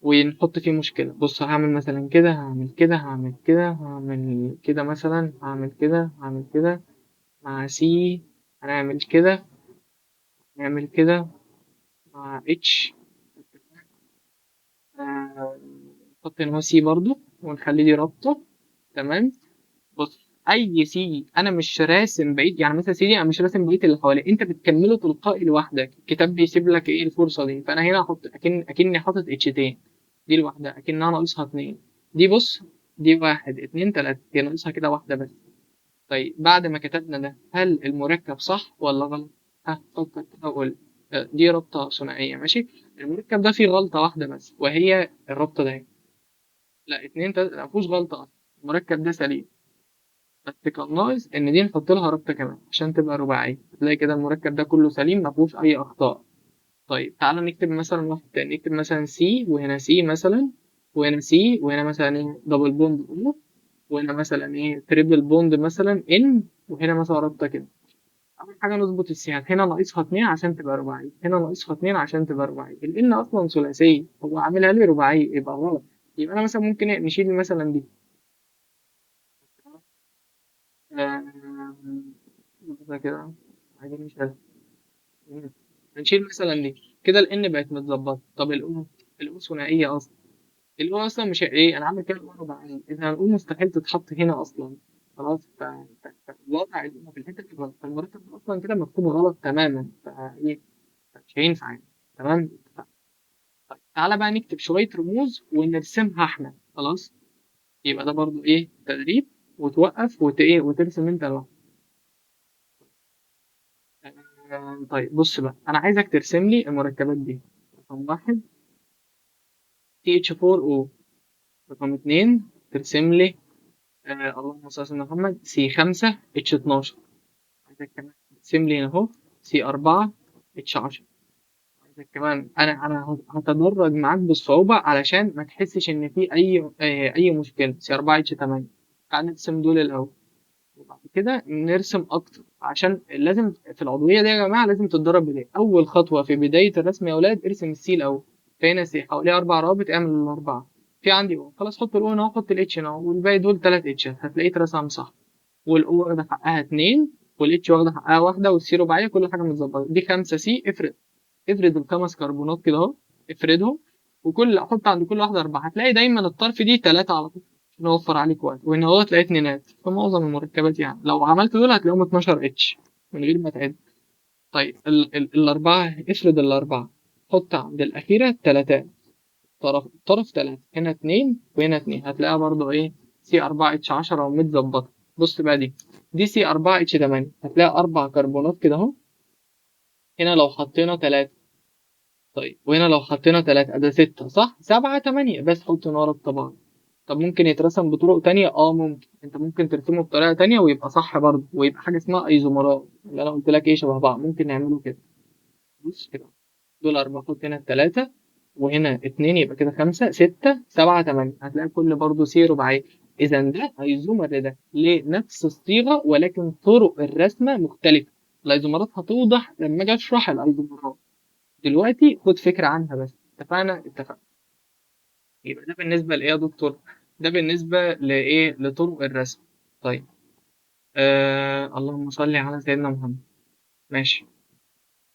ونحط فيه مشكلة. بص، هعمل مثلا كده، هعمل كده، هعمل كده، هعمل كده مثلا، هعمل كده، هعمل كده مع سي، هنعمل كده، نعمل كده مع اتش. نحط هنا هو سي برضو ونخلي دي رابطة. تمام. بص، أي سي أنا مش راسم بعيد، يعني مثلا سي دي أنا مش راسم بعيد اللي حواليه، أنت بتكمله تلقائي لوحدك، الكتاب بيسيب لك إيه الفرصة دي. فأنا هنا أحط أكني حاطط اتشتين، دي لوحدها أكنها ناقصها اتنين. دي بص، دي واحد اتنين تلاتة، هي ناقصها كده واحدة بس. طيب بعد ما كتبنا ده، هل المركب صح ولا غلط؟ ها، فكر كده وقول. دي رابطة ثنائية ماشي. المركب ده فيه غلطة واحدة بس، وهي الرابطة ده. لا، اتنين تلاتة ما فيهوش غلطة أصلا، المركب ده سليم. بس كان ناقص إن دي نحط لها رابطة كمان عشان تبقى رباعية، تلاقي كده المركب ده كله سليم ما فيهوش أي أخطاء. طيب تعالى نكتب مثلا واحد تاني، نكتب مثلا سي وهنا سي مثلا، وهنا سي وهنا مثلا ايه دبل بوند او، وهنا مثلا ايه تريبل بوند مثلا ان، وهنا مثلا رابطة كده. أول حاجة نظبط السيات، هنا ناقصها اتنين عشان تبقى رباعية، هنا ناقصها اتنين عشان تبقى رباعية. الإن أصلا ثلاثية، هو عاملها لي رباعية يبقى غلط. يبقى أنا مثلا ممكن نشيل مثلا دي. ده كده عايزين نشيلها. نشيل مثلا دي كده، الإن بقت متظبطة. طب الأو، الأو ثنائية أصلا، الأو أصلا مش إيه، أنا عامل كده الأو رباعية، إذا الأو مستحيل تتحط هنا أصلا. خلاص، فالوضع اللي في الحتة دي غلط، فالمرتب أصلا كده مكتوب غلط تماما، فإيه مش هينفع يعني. تمام. طيب تعالى بقى نكتب شوية رموز ونرسمها احنا. خلاص، يبقى ده برضو ايه تدريب، وتوقف ايه وترسم انت لوحدك. طيب بص بقى، انا عايزك ترسم لي المركبات دي. رقم واحد تي اتش 4 او، رقم اتنين ترسم لي اللهم صل على سيدنا محمد سي 5 اتش 12. عايزك كمان ترسم لي هنا اهو سي 4 اتش 10. كمان انا هتدرج معاك بالصعوبه علشان ما تحسش ان في اي مشكله. سي 4 اتش 8. تعال نرسم دول الاول وبعد كده نرسم اكتر، عشان لازم في العضويه دي يا جماعه لازم تتدرب بدايه. اول خطوه في بدايه الرسم يا اولاد ارسم السي الاول. فهنا سي حواليه اربع روابط، اعمل الاربعه. في عندي او خلاص، حط الاو هنا اهو، حط الاتش هنا اهو، والباقي دول ثلاث اتشات هتلاقيه اترسم صح. والاو واخده حقها اتنين، والاتش واخده حقها واحده، والسي رباعيه، كل حاجه متظبطه. دي 5 سي. افرد الخمس كربونات كده اهو، افردهم، حط عند كل واحده اربعه، هتلاقي دايما الطرف دي ثلاثه على طول عشان اوفر عليك وقت. وهنا هو تلاقي اتنينات في معظم المركبات، يعني لو عملت دول هتلاقيهم 12 اتش من غير ما تعد. طيب الاربعه، افرد الاربعه، حط عند الاخيره ثلاثات، طرف ثلاثه، هنا اتنين وهنا اتنين، هتلاقيها برضو ايه سي 4 اتش 10 ومتظبطه. بص بقى، دي سي 4 اتش 8، هتلاقي اربع كربونات كده اهو. هنا لو حطينا ثلاثه، طيب وهنا لو حطينا تلاتة ده ستة صح؟ سبعة تمانية، بس حط ورا الطبعا. طب ممكن يترسم بطرق تانية؟ ممكن، انت ممكن ترسمه بطريقة تانية ويبقى صح برضه، ويبقى حاجة اسمها ايزومرات اللي انا قلت لك ايه شبه بعض، ممكن نعمله كده. بص كده، دول أربعة، حط هنا التلاتة وهنا اتنين، يبقى كده خمسة ستة سبعة تمانية، هتلاقي كل برضه سي رباعية. إذا ده ايزومر، ده ليه نفس الصيغة ولكن طرق الرسمة مختلفة. الايزومرات هتوضح لما اجي اشرح الايزومرات، دلوقتي خد فكرة عنها بس. اتفقنا. يبقى ده بالنسبة لإيه يا دكتور؟ ده بالنسبة لإيه؟ لطرق الرسم. طيب اللهم صل على سيدنا محمد. ماشي.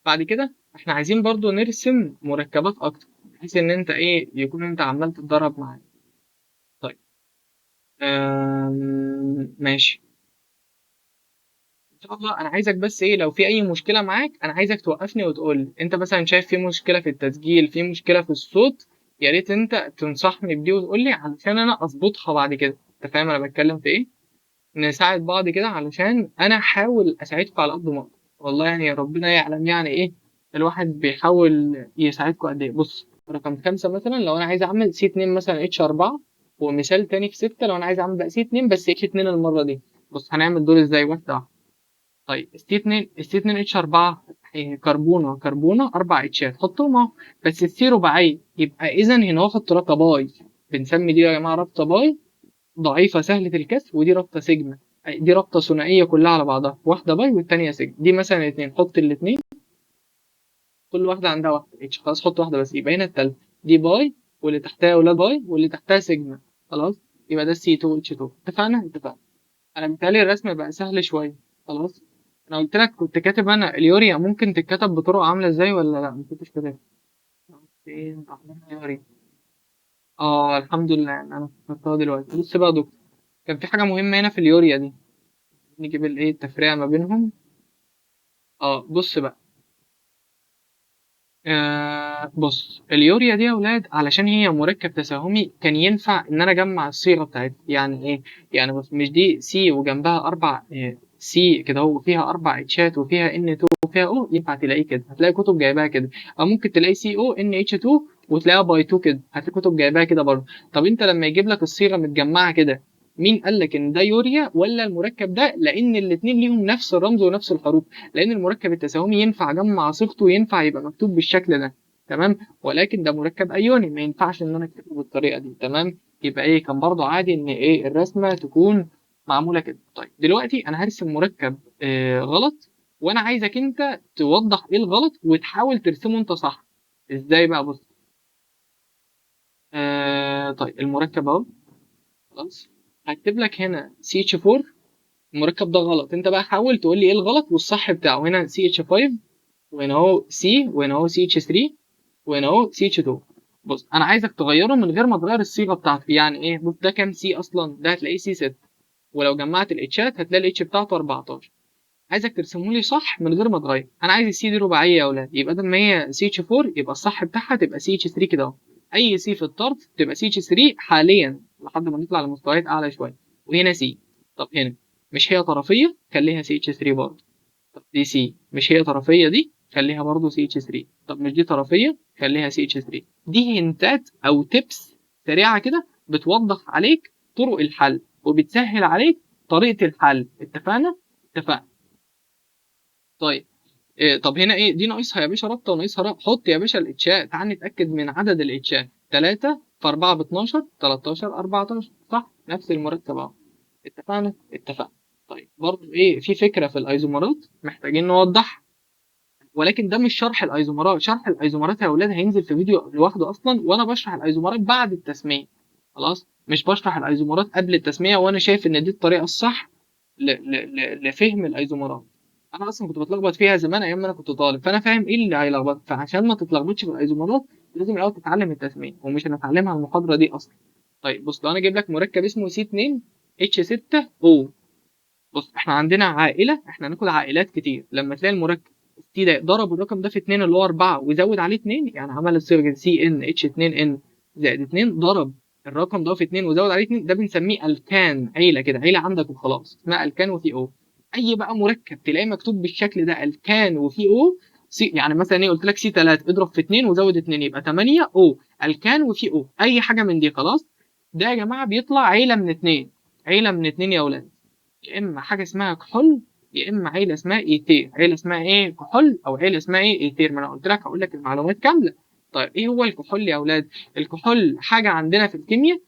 بعد كده احنا عايزين برضو نرسم مركبات أكتر، بحيث إن أنت إيه يكون أنت عمال تتدرب معايا. ماشي. ان شاء الله انا عايزك بس ايه، لو في اي مشكله معاك انا عايزك توقفني وتقول لي انت مثلا شايف في مشكله في التسجيل، في مشكله في الصوت، يا ريت انت تنصحني بدي وتقول لي علشان انا اظبطها بعد كده. انت فاهم انا بتكلم في ايه؟ نساعد بعض كده علشان انا احاول اساعدكم على قد ما اقدر. والله يعني ربنا يعلم يعني ايه الواحد بيحاول يساعدكم قد ايه. بص رقم 5 مثلا لو انا عايز اعمل سي 2 مثلا اتش 4، ومثال تاني في 6 لو انا عايز اعمل بقى سي 2 بس اتش 2 المره دي. بص هنعمل دول ازاي واحده واحده. طيب سي 2 اتش 4 كربونه 4 اتشات حطهم اهو. بس السي رباعيه يبقى اذا هنا واخد رابطه باي. بنسمي دي يا جماعه رابطه باي ضعيفة سهلة الكسر، ودي رابطة سيجما. دي رابطة ثنائية كلها على بعضها، واحدة باي والتانية سيجما. دي مثلا اتنين، حط الاتنين كل واحدة عندها واحدة اتش، خلاص حط واحدة بس يبقى هنا التالتة دي باي، واللي تحتها ولاد باي، واللي تحتها سيجما. خلاص يبقى ده سي 2 اتش 2. اتفقنا. انا متهيألي الرسم بقى سهل شوية. خلاص انا قلت لك كنت كاتب انا اليوريا ممكن تتكتب بطرق عاملة ازاي ولا لا؟ ما كنتش كاتبها. فين أحمد اليوريا؟ اه الحمد لله انا فكرتها دلوقتي. بص بقى يا دكتور، كان في حاجة مهمة هنا في اليوريا دي، نجيب الايه التفريع ما بينهم. اه بص بقى. بص اليوريا دي يا اولاد علشان هي مركب تساهمي كان ينفع ان انا اجمع الصيغه بتاعتها. يعني ايه؟ يعني بص مش دي سي وجنبها اربع سي كده، هو فيها اربع اتشات وفيها ان 2 وفيها او، ينفع تلاقيه كده، هتلاقي كتب جايباها كده. او ممكن تلاقي سي او ان اتش 2 وتلاقيها باي 2 كده، هتلاقي كتب جايباها كده برضه. طب انت لما يجيب لك الصيغه متجمعه كده، مين قال لك ان ده يوريا ولا المركب ده؟ لان الاثنين ليهم نفس الرمز ونفس الحروف. لان المركب التساهمي ينفع اجمع صيغته وينفع يبقى مكتوب بالشكل ده. تمام. ولكن ده مركب ايوني ما ينفعش ان انا اكتبه بالطريقه دي. تمام. يبقى ايه كان برضو عادي ان ايه الرسمه تكون معموله كده. طيب دلوقتي انا هرسم مركب غلط، وانا عايزك انت توضح ايه الغلط وتحاول ترسمه انت صح. ازاي بقى؟ بص طيب المركب اهو. خلاص هكتب لك هنا سي اتش 4. المركب ده غلط، انت بقى حاول تقول لي ايه الغلط والصح بتاعه. هنا سي اتش 5، وهنا اهو سي، وهنا اهو سي اتش 3، وهنا اهو سي اتش 2. بص انا عايزك تغيره من غير ما تغير الصيغه بتاعته. يعني ايه؟ بص ده كام سي اصلا؟ ده هتلاقيه سي 6، ولو جمعت الاتشات هتلاقي الاتش بتاعته 14. عايزك ترسمه لي صح من غير ما تغير. انا عايز السي دي رباعيه يا اولاد، يبقى بدل ما هي سي اتش 4 يبقى الصح بتاعها تبقى سي اتش 3 كده اهو. اي سي في الطرف تبقى سي اتش 3 حاليا لحد ما نطلع لمستويات اعلى شويه. وهنا سي. طب هنا مش هي طرفيه؟ خليها سي اتش 3 برضه. طب دي سي مش هي طرفيه؟ دي خليها برضه سي اتش 3. طب مش دي طرفيه؟ خليها سي اتش 3. دي هنتات او تبس سريعه كده بتوضح عليك طرق الحل وبتسهل عليك طريقه الحل. اتفقنا. طيب طب هنا ايه دي ناقصها يا باشا رابطه وناقصها رابطه. حط يا باشا الاتشات. تعال نتاكد من عدد الاتشات. 3 في 4 ب 12، 13 14 صح، نفس المرتب اهو. اتفقنا. طيب برضه ايه في فكره في الايزومرات محتاجين نوضح، ولكن ده مش شرح الايزومرات. شرح الايزومرات يا اولاد هينزل في فيديو لوحده اصلا، وانا بشرح الايزومرات بعد التسميه. خلاص مش بشرح الايزومرات قبل التسميه، وانا شايف ان دي الطريقه الصح لفهم الايزومرات. انا اصلا كنت بتلخبط فيها زمان ايام ما انا كنت طالب، فانا فاهم ايه اللي هيلخبط. فعشان ما تتلخبطش في الايزومرات لازم الاول تتعلم التسميه، ومش هنتعلمها المحاضره دي اصلا. طيب بص لو انا اجيب لك مركب اسمه سي 2 اتش 6 او. بص احنا عندنا عائله، احنا هناخد عائلات كتير. لما تلاقي المركب سي ده ضرب الرقم ده في 2 اللي هو 4 وزود عليه 2، يعني عمل الصيغه سي ان اتش 2 ان زائد 2، ضرب الرقم ده في 2 وزود عليه 2، ده بنسميه الكان. عيله كده، عيله عندك وخلاص اسمها الكان وفي او. اي بقى مركب تلاقيه مكتوب بالشكل ده الكان وفي او سي، يعني مثلا ايه قلت لك سي 3 اضرب في 2 وزود 2 يبقى 8 او الكان وفي او، اي حاجه من دي خلاص. ده يا جماعه بيطلع عيله من 2. عيله من 2 يا اولاد، يا اما حاجه اسمها كحول، يا اما عيله اسمها ايثير. عيله اسمها ايه؟ كحول. او عيله اسمها ايه؟ ايثير. ما انا قلت لك هقول لك المعلومات كامله. طيب ايه هو الكحول يا اولاد؟ الكحول حاجه عندنا في الكيمياء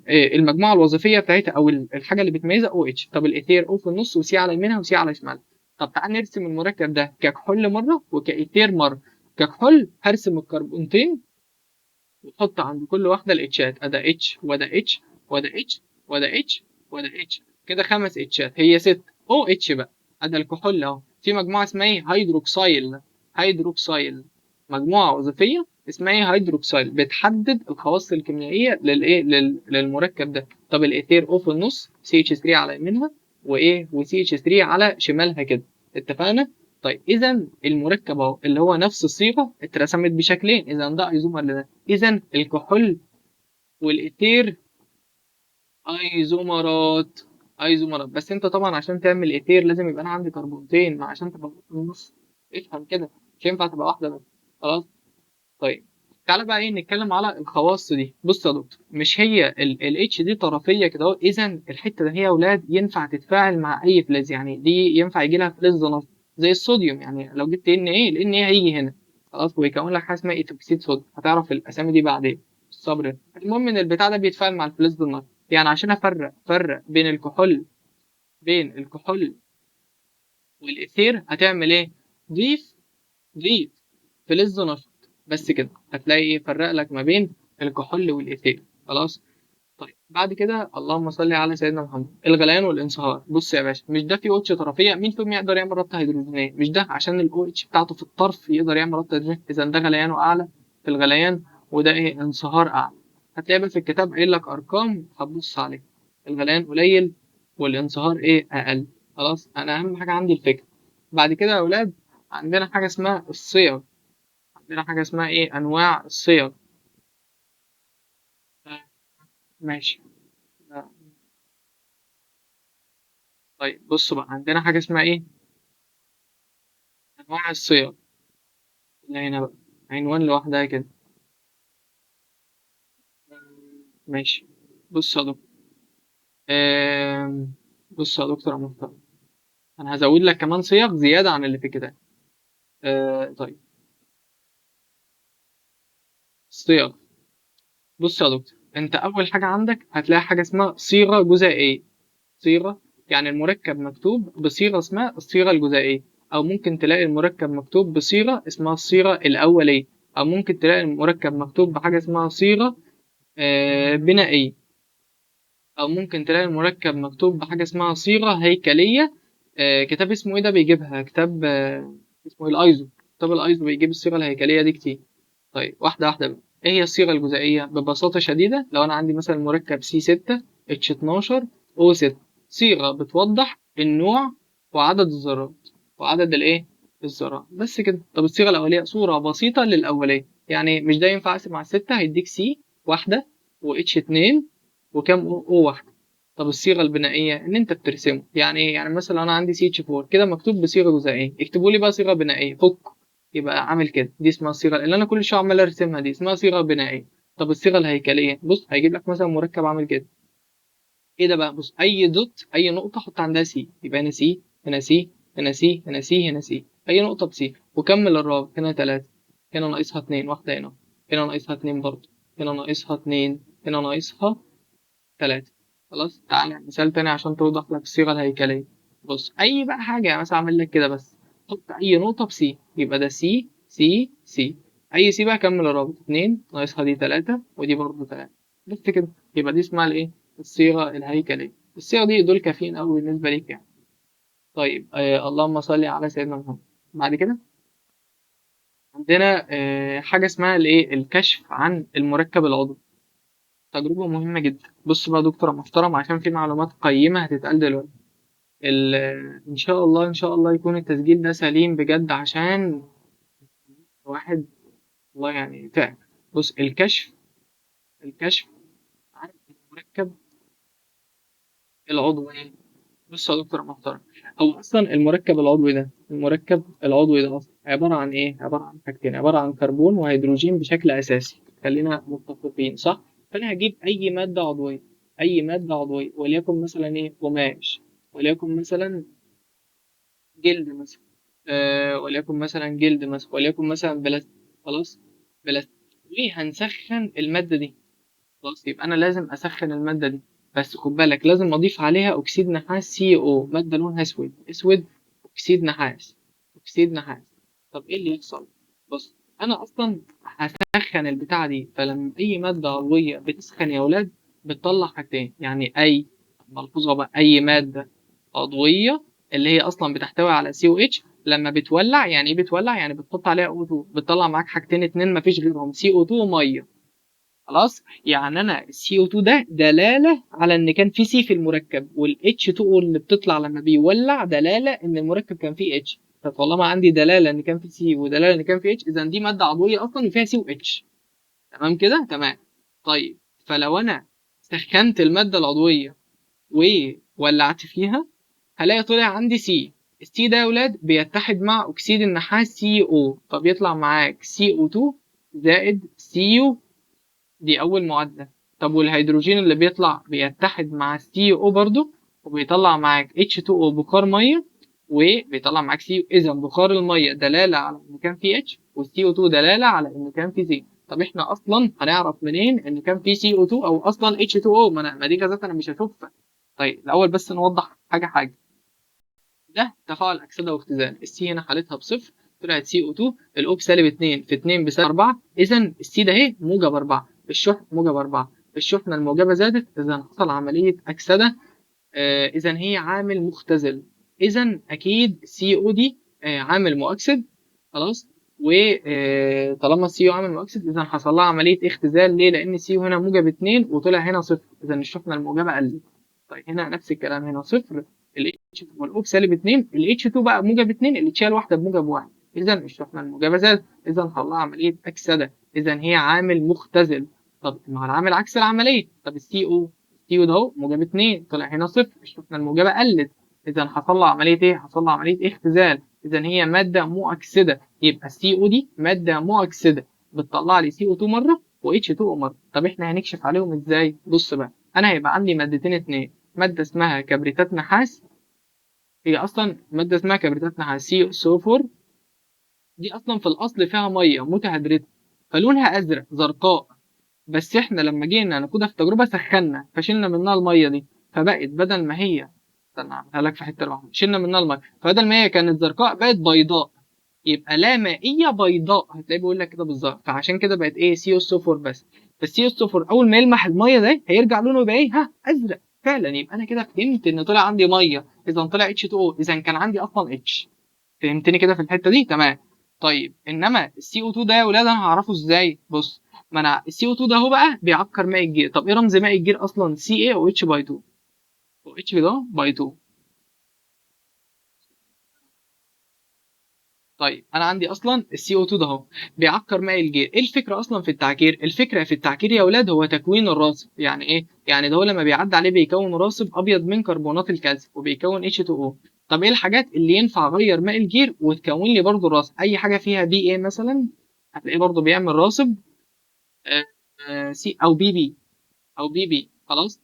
المجموعه الوظيفيه بتاعتها او الحاجه اللي بتميزها او اتش. طب الايثير او في النص وسي على يمينها وسي على شمالها. طب تعال نرسم المركب ده ككحول مره وكايثير مره. ككحول هرسم الكربونتين وتحط عند كل واحده الاتشات. ادا اتش وده اتش وده اتش وده اتش وده اتش، كده 5 اتشات، هي 6 او اتش بقى. ادا الكحول اهو في مجموعه اسمها ايه؟ هيدروكسايل. هيدروكسايل مجموعه وظيفيه اسمها ايه؟ هيدروكسيل، بتحدد الخواص الكيميائيه للايه للمركب ده. طب الايثير او في النص، سي اتش 3 على يمينها وايه وسي اتش 3 على شمالها كده، اتفقنا؟ طيب اذا المركب اهو اللي هو نفس الصيغه اترسمت بشكلين، اذا ده ايزومر لده، اذا الكحول والايثير ايزومرات. ايزومرات، بس انت طبعا عشان تعمل ايثير لازم يبقى انا عندي كربونتين، ما عشان تبقى في النص، افهم كده، مش ينفع تبقى واحده بس. خلاص. طيب تعالى بقى ايه نتكلم على الخواص دي. بص يا دكتور، مش هي ال H دي طرفيه كده اهو، اذا الحته ده هي يا اولاد ينفع تتفاعل مع اي فلز، يعني دي ينفع يجي لها فلز نص زي الصوديوم، يعني لو جبت ان ايه لان ايه هيجي هنا خلاص ويكون لك حاجه اسمها ايثوكسيد صوديوم، هتعرف الاسامي دي بعدين، الصبر. المهم ان البتاع ده بيتفاعل مع الفلز النص، يعني عشان افرق بين الكحول والايثير هتعمل ايه؟ ضيف فلز نشط، بس كده هتلاقي ايه فرق لك ما بين الكحول والايثيل. خلاص. طيب بعد كده اللهم صل على سيدنا محمد، الغليان والانصهار. بص يا باشا، مش ده فيه اتش طرفيه، مين فيهم يقدر يعمل ربط هيدروجينيه؟ مش ده عشان الاو اتش بتاعته في الطرف يقدر يعمل ربط هيدروجينيه، اذا ده غليانه اعلى في الغليان، وده ايه انصهار اعلى. هتلاقي بقى في الكتاب قايل لك ارقام هتبص عليها، الغليان قليل والانصهار ايه اقل. خلاص، انا اهم حاجه عندي الفكره. بعد كده يا اولاد عندنا حاجه اسمها الصيغ، عندنا حاجة اسمها إيه؟ أنواع الصيغ. ماشي. طيب بصوا بقى، عندنا حاجة اسمها إيه؟ أنواع الصيغ. اللي هنا بقى عنوان لوحدها كده. ماشي. بص يا دكتور، بص يا دكتور يا محترم، أنا هزود لك كمان صيغ زيادة عن اللي في كده. طيب الصيغ. بص يا دكتور، أنت أول حاجة عندك هتلاقي حاجة اسمها صيغة جزيئية. صيغة يعني المركب مكتوب بصيغة اسمها الصيغة الجزيئية، أو ممكن تلاقي المركب مكتوب بصيغة اسمها الصيغة الأولية، أو ممكن تلاقي المركب مكتوب بحاجة اسمها صيغة بنائية، أو ممكن تلاقي المركب مكتوب بحاجة اسمها صيغة هيكلية. كتاب اسمه إيه ده بيجيبها؟ كتاب اسمه إيه؟ الأيزو. كتاب الأيزو بيجيب الصيغة الهيكلية دي كتير. طيب واحدة واحدة بقى، إيه هي الصيغة الجزيئية؟ ببساطة شديدة، لو أنا عندي مثلا مركب C6H12O6، صيغة بتوضح النوع وعدد الذرات، وعدد الإيه؟ الذرات، بس كده. طب الصيغة الأولية صورة بسيطة للأولية، يعني مش ده ينفع أقسم على الستة هيديك سي واحدة واتش اتنين وكام او واحدة. طب الصيغة البنائية إن أنت بترسمه، يعني إيه؟ يعني مثلا أنا عندي سي اتش 4 كده مكتوب بصيغة جزيئية، اكتبوا لي بقى صيغة بنائية فك، يبقى عامل كده، دي اسمها الصيغه اللي انا كل شويه عمال ارسمها، دي اسمها صيغه بنائيه. طب الصيغه الهيكليه، بص هيجيب لك مثلا مركب عامل كده، ايه ده بقى؟ بص اي دوت اي نقطه حط عندها سي، يبقى هنا سي هنا سي هنا سي هنا سي هنا سي، اي نقطه بسي، وكمل الرابط، هنا 3، هنا ناقصها 2 واحده، هنا ناقصها 2 برضه، هنا ناقصها 2، هنا ناقصها 3. خلاص. تعالى مثال تاني عشان توضح لك الصيغه الهيكليه. بص اي بقى حاجه، يعني مثلا اعمل لك كده بس، حط اي نقطه بسي، يبقى ده سي سي سي، اي سي بقى كمل الرابط، 2 ناقصها دي 3 ودي برضه 3، بس كده. يبقى دي اسمها الايه؟ الصيغه الهيكليه. الصيغه دي دول كافيين قوي بالنسبه ليك يعني. طيب اللهم صل على سيدنا محمد. بعد كده عندنا حاجه اسمها الايه؟ الكشف عن المركب العضوي. تجربه مهمه جدا. بص بقى يا دكتور محترم، عشان في معلومات قيمه هتتقال دلوقتي. ال- ان شاء الله ان شاء الله يكون التسجيل ده سليم بجد، عشان واحد والله يعني تعب. بص الكشف عن المركب العضوي. بص يا دكتور محترم، هو اصلا المركب العضوي ده اصلا عباره عن ايه؟ عباره عن حاجتين، عباره عن كربون وهيدروجين بشكل اساسي، خلينا متفقين صح؟ فانا هجيب اي ماده عضويه وليكن مثلا ايه؟ قماش، وليكن مثلا جلد مثلا، وليكن مثلا بلاستيك. خلاص، بلاستيك، وهنسخن الماده دي. خلاص، يبقى انا لازم اسخن الماده دي، بس خد بالك لازم اضيف عليها اكسيد نحاس CO، ماده لونها اسود، اكسيد نحاس، طب ايه اللي يحصل؟ بص انا اصلا هسخن البتاعه دي، فلما اي ماده عضويه بتسخن يا اولاد بتطلع حاجتين، يعني ملحوظه بقى، اي ماده عضويه اللي هي اصلا بتحتوي على COH لما بتولع، يعني ايه بتولع؟ يعني بتحط عليها O2 بتطلع معاك حاجتين اتنين مفيش غيرهم، CO2 وميه. خلاص، يعني انا CO2 ده دلاله على ان كان في C في المركب، وال H2O اللي بتطلع لما بيولع دلاله ان المركب كان فيه H. فطالما عندي دلاله ان كان في C ودلاله ان كان في H، اذا دي ماده عضويه اصلا وفيها C و H. تمام كده؟ تمام. طيب، فلو انا سخنت الماده العضويه وولعت فيها، هلاقي طلع عندي سي. السي ده يا ولاد بيتحد مع اكسيد النحاس سي او، فبيطلع معاك CO2 زائد CU. دي اول معادله. طب والهيدروجين اللي بيطلع بيتحد مع CO برضو، وبيطلع معاك H2O بخار ميه، وبيطلع معاك CU. اذا بخار الميه دلاله على ان كان في H، والCO2 دلاله على ان كان في C. طب احنا اصلا هنعرف منين ان كان في CO2 او اصلا H2O؟ ما دي غازات انا مش هشوفها. طيب الاول بس نوضح حاجه. ده تفاعل اكسده واختزال. السي هنا حالتها بصفر، طلعت CO2. الاو بسالب 2 في 2 بسالب 4، اذا السي ده اهي موجب 4، الشحن موجب 4، الشحنه الموجبه زادت، اذا حصل عمليه اكسده. اذا هي عامل مختزل، اذا اكيد CO دي عامل مؤكسد. خلاص، وطالما السي عامل مؤكسد اذا حصل لها عمليه اختزال. ليه؟ لان السي هنا موجب 2 وطلع هنا صفر، اذا الشحنه الموجبه قلت. طيب هنا نفس الكلام، هنا صفر ال H والاو بسالب 2، ال H2 بقى موجب 2، اللي اتشال واحده بموجب 1، اذا الشحنه الموجبه زادت، اذا حصل لها عمليه اكسده، اذا هي عامل مختزل. طب مع العامل عكس العمليه، طب السي او ده اهو موجب 2 طلع هنا صفر، الشحنه الموجبه قلت، اذا حصل لها عمليه ايه؟ حصل لها عمليه اختزال، اذا هي ماده مؤكسده. يبقى السي او دي ماده مؤكسده، بتطلع لي CO2 مره و H2O مره. طب احنا هنكشف عليهم ازاي؟ بص بقى، انا هيبقى عندي مادتين اتنين، ماده اسمها كبريتات نحاس. هي اصلا ماده اسمها كبريتات نحاس CO4، دي اصلا في الاصل فيها ميه متهدرجه، فلونها ازرق زرقاء. بس احنا لما جينا ناخدها في تجربه سخنا فشلنا منها الميه دي، فبقت بدل ما هي، استنى اعملها لك في حته لوحدها، شلنا منها الميه، فبدل ما هي كانت زرقاء بقت بيضاء. يبقى لا مائيه بيضاء، هتلاقيه بيقول لك كده بالظبط، فعشان كده بقت ايه؟ CO4 بس. فالCO4 اول ما يلمح الميه ده هيرجع لونه يبقى ايه؟ ها، ازرق فعلا. يبقى انا كده فهمت ان طلع عندي ميه، اذا طلع H2O، اذا كان عندي اصلا H. فهمتني كده في الحته دي؟ تمام. طيب انما السي او 2 ده يا ولاد انا هعرفه ازاي؟ بص، ما انا السي او 2 ده هو بقى بيعكر ماء الجير. طب ايه رمز ماء الجير اصلا؟ سي اي او اتش باي 2، او اتش ده باي 2. طيب انا عندي اصلا السي او 2 ده اهو بيعكر ماء الجير. ايه الفكره اصلا في التعكير؟ الفكره في التعكير يا ولاد هو تكوين الراصب. يعني ايه؟ يعني ده هو لما بيعدي عليه بيكون راصب ابيض من كربونات الكالسيوم وبيكون H2O. طب ايه الحاجات اللي ينفع اغير ماء الجير وتكون لي برضو الراصب؟ اي حاجه فيها بي ايه مثلا، هتلاقيه برضو بيعمل راصب. سي او بي، او بي. خلاص.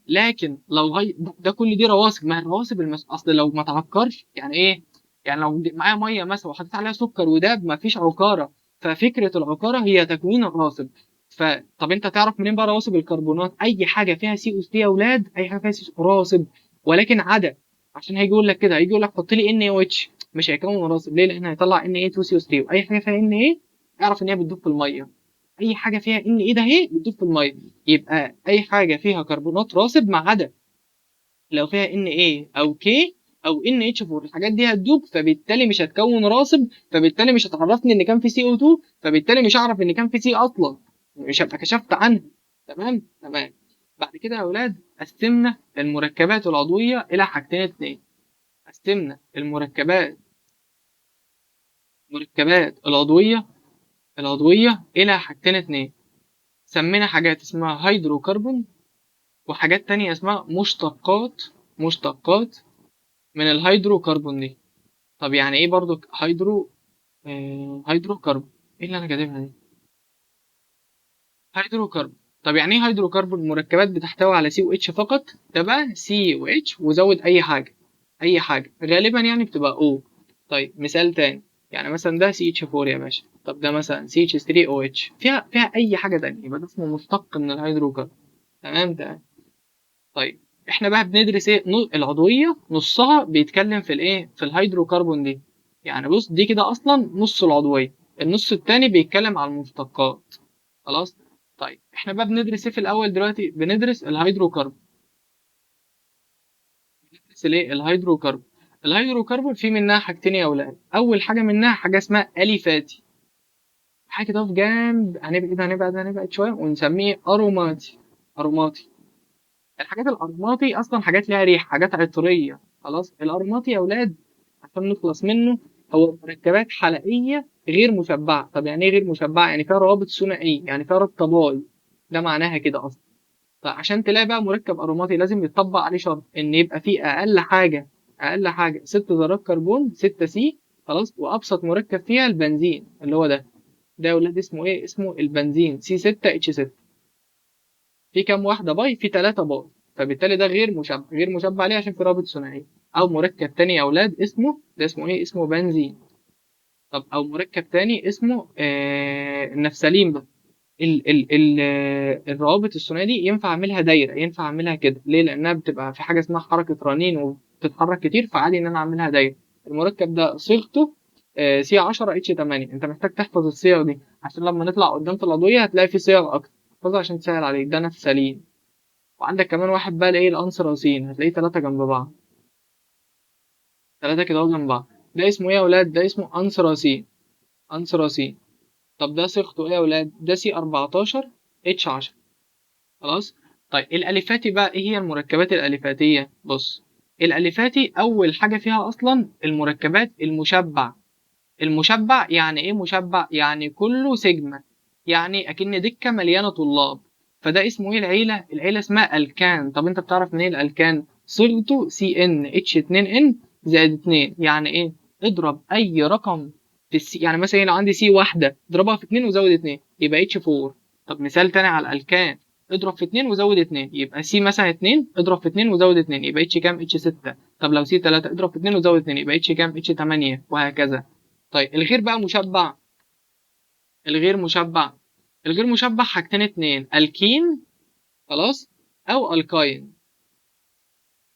لكن لو ده كل دي رواسب، ما هي الرواسب اصل لو ما تعكرش يعني ايه؟ يعني لو معايا ميه مثلا وحطيت عليها سكر وداب ما فيش عكاره. ففكره العكاره هي تكوين الراسب. فطب انت تعرف منين بقى رواسب الكربونات؟ اي حاجه فيها CO3 يا اولاد، اي حاجه فيها راسب، ولكن عدا. عشان هيجي يقول لك كده، هيجي يقول لك حط لي NaOH، مش هيكون راسب. ليه؟ لان هيطلع Na2CO3، واي حاجه فيها Na اعرف ان هي بتدوب في الميه. اي حاجه فيها ان ايه ده اهي بتدوب في الميه. يبقى اي حاجه فيها كربونات راسب ما عدا لو فيها ان ايه او كي او ان اتش 4، الحاجات دي هتدوب، فبالتالي مش هتكون راسب، فبالتالي مش هتعرفني ان كان في CO2، فبالتالي مش هعرف ان كان في سي اصلا، مش هبقى كشفت عنها. تمام تمام. بعد كده يا اولاد قسمنا المركبات العضويه الى حاجتين اتنين. قسمنا المركبات العضويه الى حاجتين اتنين. سمينا حاجات اسمها هيدروكربون، وحاجات تانية اسمها مشتقات من الهيدروكربون دي. طب يعني ايه برضو هيدروكربون؟ ايه اللي انا كاتبها دي؟ هيدروكربون. طب يعني ايه هيدروكربون؟ مركبات بتحتوي على سي او اتش فقط، ده بقى سي و اتش وزود اي حاجه غالبا يعني بتبقى او. طيب مثال تاني، يعني مثلا ده سي اتش 4 يا باشا، طب ده مثلا سي اتش 3 او اتش، فيها اي حاجه تانية، يبقى ده اسمه مشتق من الهيدروكربون. تمام تمام. طيب احنا بقى بندرس ايه؟ العضويه نصها بيتكلم في الايه؟ في الهيدروكربون دي. يعني بص، دي كده اصلا نص العضويه، النص التاني بيتكلم على المشتقات. خلاص. طيب احنا بقى بندرس ايه في الاول دلوقتي؟ بندرس الهيدروكربون. بندرس الايه؟ الهيدروكربون. الهيدروكربون في منها حاجتين يا اولاد. اول حاجه منها حاجه اسمها اليفاتي، حاجه كده في جنب، هنبعد شويه ونسميه اروماتي. اروماتي. الحاجات الأرماطي أصلا حاجات ليها ريحة، حاجات عطرية. خلاص. الأرماطي يا أولاد عشان نخلص منه، هو مركبات حلقية غير مشبعة. طب يعني إيه غير مشبعة؟ يعني فيها روابط ثنائية، يعني فيها رابطة باي. ده معناها كده أصلا. فعشان تلاقي بقى مركب أروماطي لازم يتطبق عليه شرط إن يبقى فيه أقل حاجة 6 ذرات كربون، 6 سي. خلاص. وأبسط مركب فيها البنزين اللي هو ده. ده يا أولاد اسمه إيه؟ اسمه البنزين سي 6 اتش 6. في كام واحدة باي؟ في 3 باي. فبالتالي ده غير مشبع عليه عشان في رابط ثنائي. أو مركب تاني يا أولاد اسمه، ده اسمه إيه؟ اسمه بنزين. طب أو مركب تاني اسمه النفسلين بقى. الروابط الثنائية دي ينفع أعملها دايرة، ينفع أعملها كده. ليه؟ لأنها بتبقى في حاجة اسمها حركة رنين وبتتحرك كتير، فعادي إن أنا أعملها دايرة. المركب ده صيغته سي 10 اتش 8. أنت محتاج تحفظ الصيغ دي عشان لما نطلع قدام في الأضوية هتلاقي في صيغ أكتر. احفظها عشان تسهل عليك. ده نفسلين. وعندك كمان واحد بقى الايه الانثراسين، هتلاقيه 3 جنب بعض. 3 كده اهو جنب بعض. ده اسمه ايه يا اولاد؟ ده اسمه انثراسين. انثراسين. طب ده صيغته ايه يا اولاد؟ ده سي 14 اتش 10. خلاص. طيب الاليفاتي بقى ايه هي المركبات الاليفاتيه؟ بص. الاليفاتي اول حاجه فيها اصلا المركبات المشبع. المشبع يعني ايه مشبع؟ يعني كله سيجما، يعني اكن دكه مليانه طلاب. فده اسمه ايه العيله اسمها الكان. طب انت بتعرف منين الالكان؟ صيغته سي ان اتش 2 ان زائد 2. يعني ايه؟ اضرب اي رقم في السي. يعني مثلا لو عندي سي واحده اضربها في 2 وزود 2 يبقى اتش 4. طب مثال تاني على الالكان، اضرب في 2 وزود 2 يبقى سي مثلا 2، اضرب في 2 وزود 2 يبقى اتش كام؟ اتش 6. طب لو سي 3 اضرب في 2 وزود 2 يبقى اتش كام؟ اتش 8 وهكذا. طيب الغير بقى مشبع. الغير مشبع. الغير مشبع حاجتين اتنين، الكين. خلاص. او الكاين.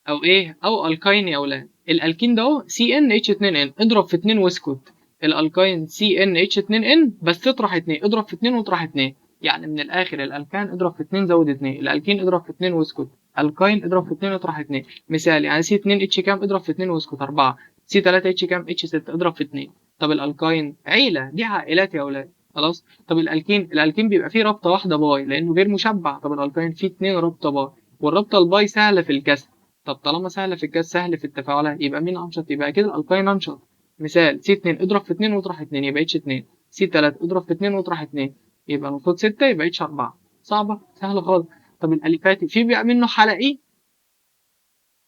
او ايه؟ او الكاين يا اولاد. الالكين ده اهو سي ان اتش 2 ان اضرب في 2 واسكت. الالكاين سي ان اتش 2 ان بس تطرح 2، اضرب في 2 واطرح 2. يعني من الاخر الالكان اضرب في 2 زود 2، الالكين اضرب في 2 واسكت، الكاين اضرب في 2 واطرح 2. مثال يعني سي 2 اتش كام؟ اضرب في 2 واسكت 4. سي 3 اتش كام؟ اتش 6 اضرب في 2. طب الالكاين عيله، دي عائلات يا اولاد. خلاص. طب الالكين بيبقى فيه رابطه واحده باي لانه غير مشبع. طب الالكاين فيه 2 رابطه باي، والرابطه الباي سهله في الكسر. طب طالما سهله في الكاس سهل في التفاعلات، يبقى مين انشط؟ يبقى كده الالقاين انشط. مثال سي 2 اضرب في 2 واطرح 2 يبقى اتش 2. سي 3 اضرب في 2 واطرح 2 يبقى المفروض 6 يبقى اتش 4. صعبه؟ سهله خالص. طب الاليفاتي في بقى منه حلقي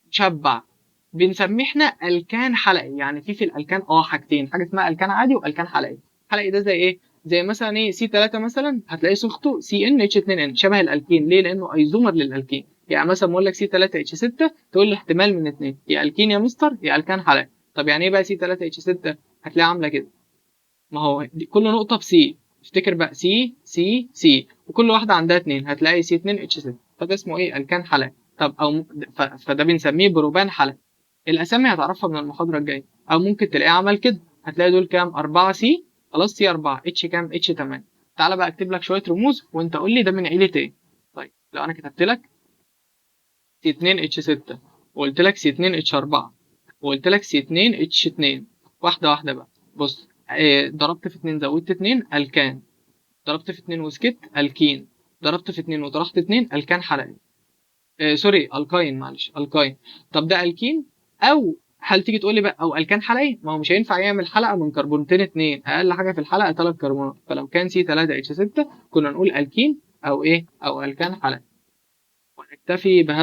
مشبع، بنسميه احنا الكان حلقي. يعني في الالكان حاجتين، حاجه اسمها الكان عادي والكان حلقي. حلقي ده زي ايه؟ زي مثلا ايه؟ سي 3 مثلا هتلاقي صيغته سي ان اتش 2 ان شبه الالكين. ليه؟ لانه ايزومر للالكين. يعني مثلا بقول لك سي 3 اتش 6 تقول لي احتمال من اتنين، يا الكين يا مستر يا الكان حلقي. طب يعني ايه بقى سي 3 اتش 6؟ هتلاقيها عامله كده. ما هو دي كل نقطه بسي. افتكر بقى سي سي سي وكل واحده عندها اتنين، هتلاقي سي 2 اتش 6. فده اسمه ايه؟ الكان حلقي. طب فده بنسميه بروبان حلقي. الاسامي هتعرفها من المحاضره الجايه. او ممكن تلاقيه عمل كده، هتلاقي دول كام؟ 4 سي. خلاص. سي 4 اتش كام؟ اتش 8. تعالى بقى اكتب لك شويه رموز وانت قول لي ده من عيله ايه. طيب لو انا كتبت لك سي 2 اتش 6، وقلت لك سي 2 اتش 4، وقلت لك سي 2 اتش 2، واحده واحده بقى. بص. ضربت في 2 زودت 2 الكان، ضربت في 2 وسكت الكين، ضربت في 2 وطرحت 2 الكان حلقي. سوري الكاين، معلش الكاين. طب ده الكين. او هل تيجي تقول لي بقى او الكان حلقي؟ ما هو مش هينفع يعمل حلقه من كربونتين اتنين، اقل حاجه في الحلقه 3 كربونات. فلو كان سي 3 اتش 6 كنا نقول الكين او ايه؟ او الكان حلقي. ونكتفي بهذا.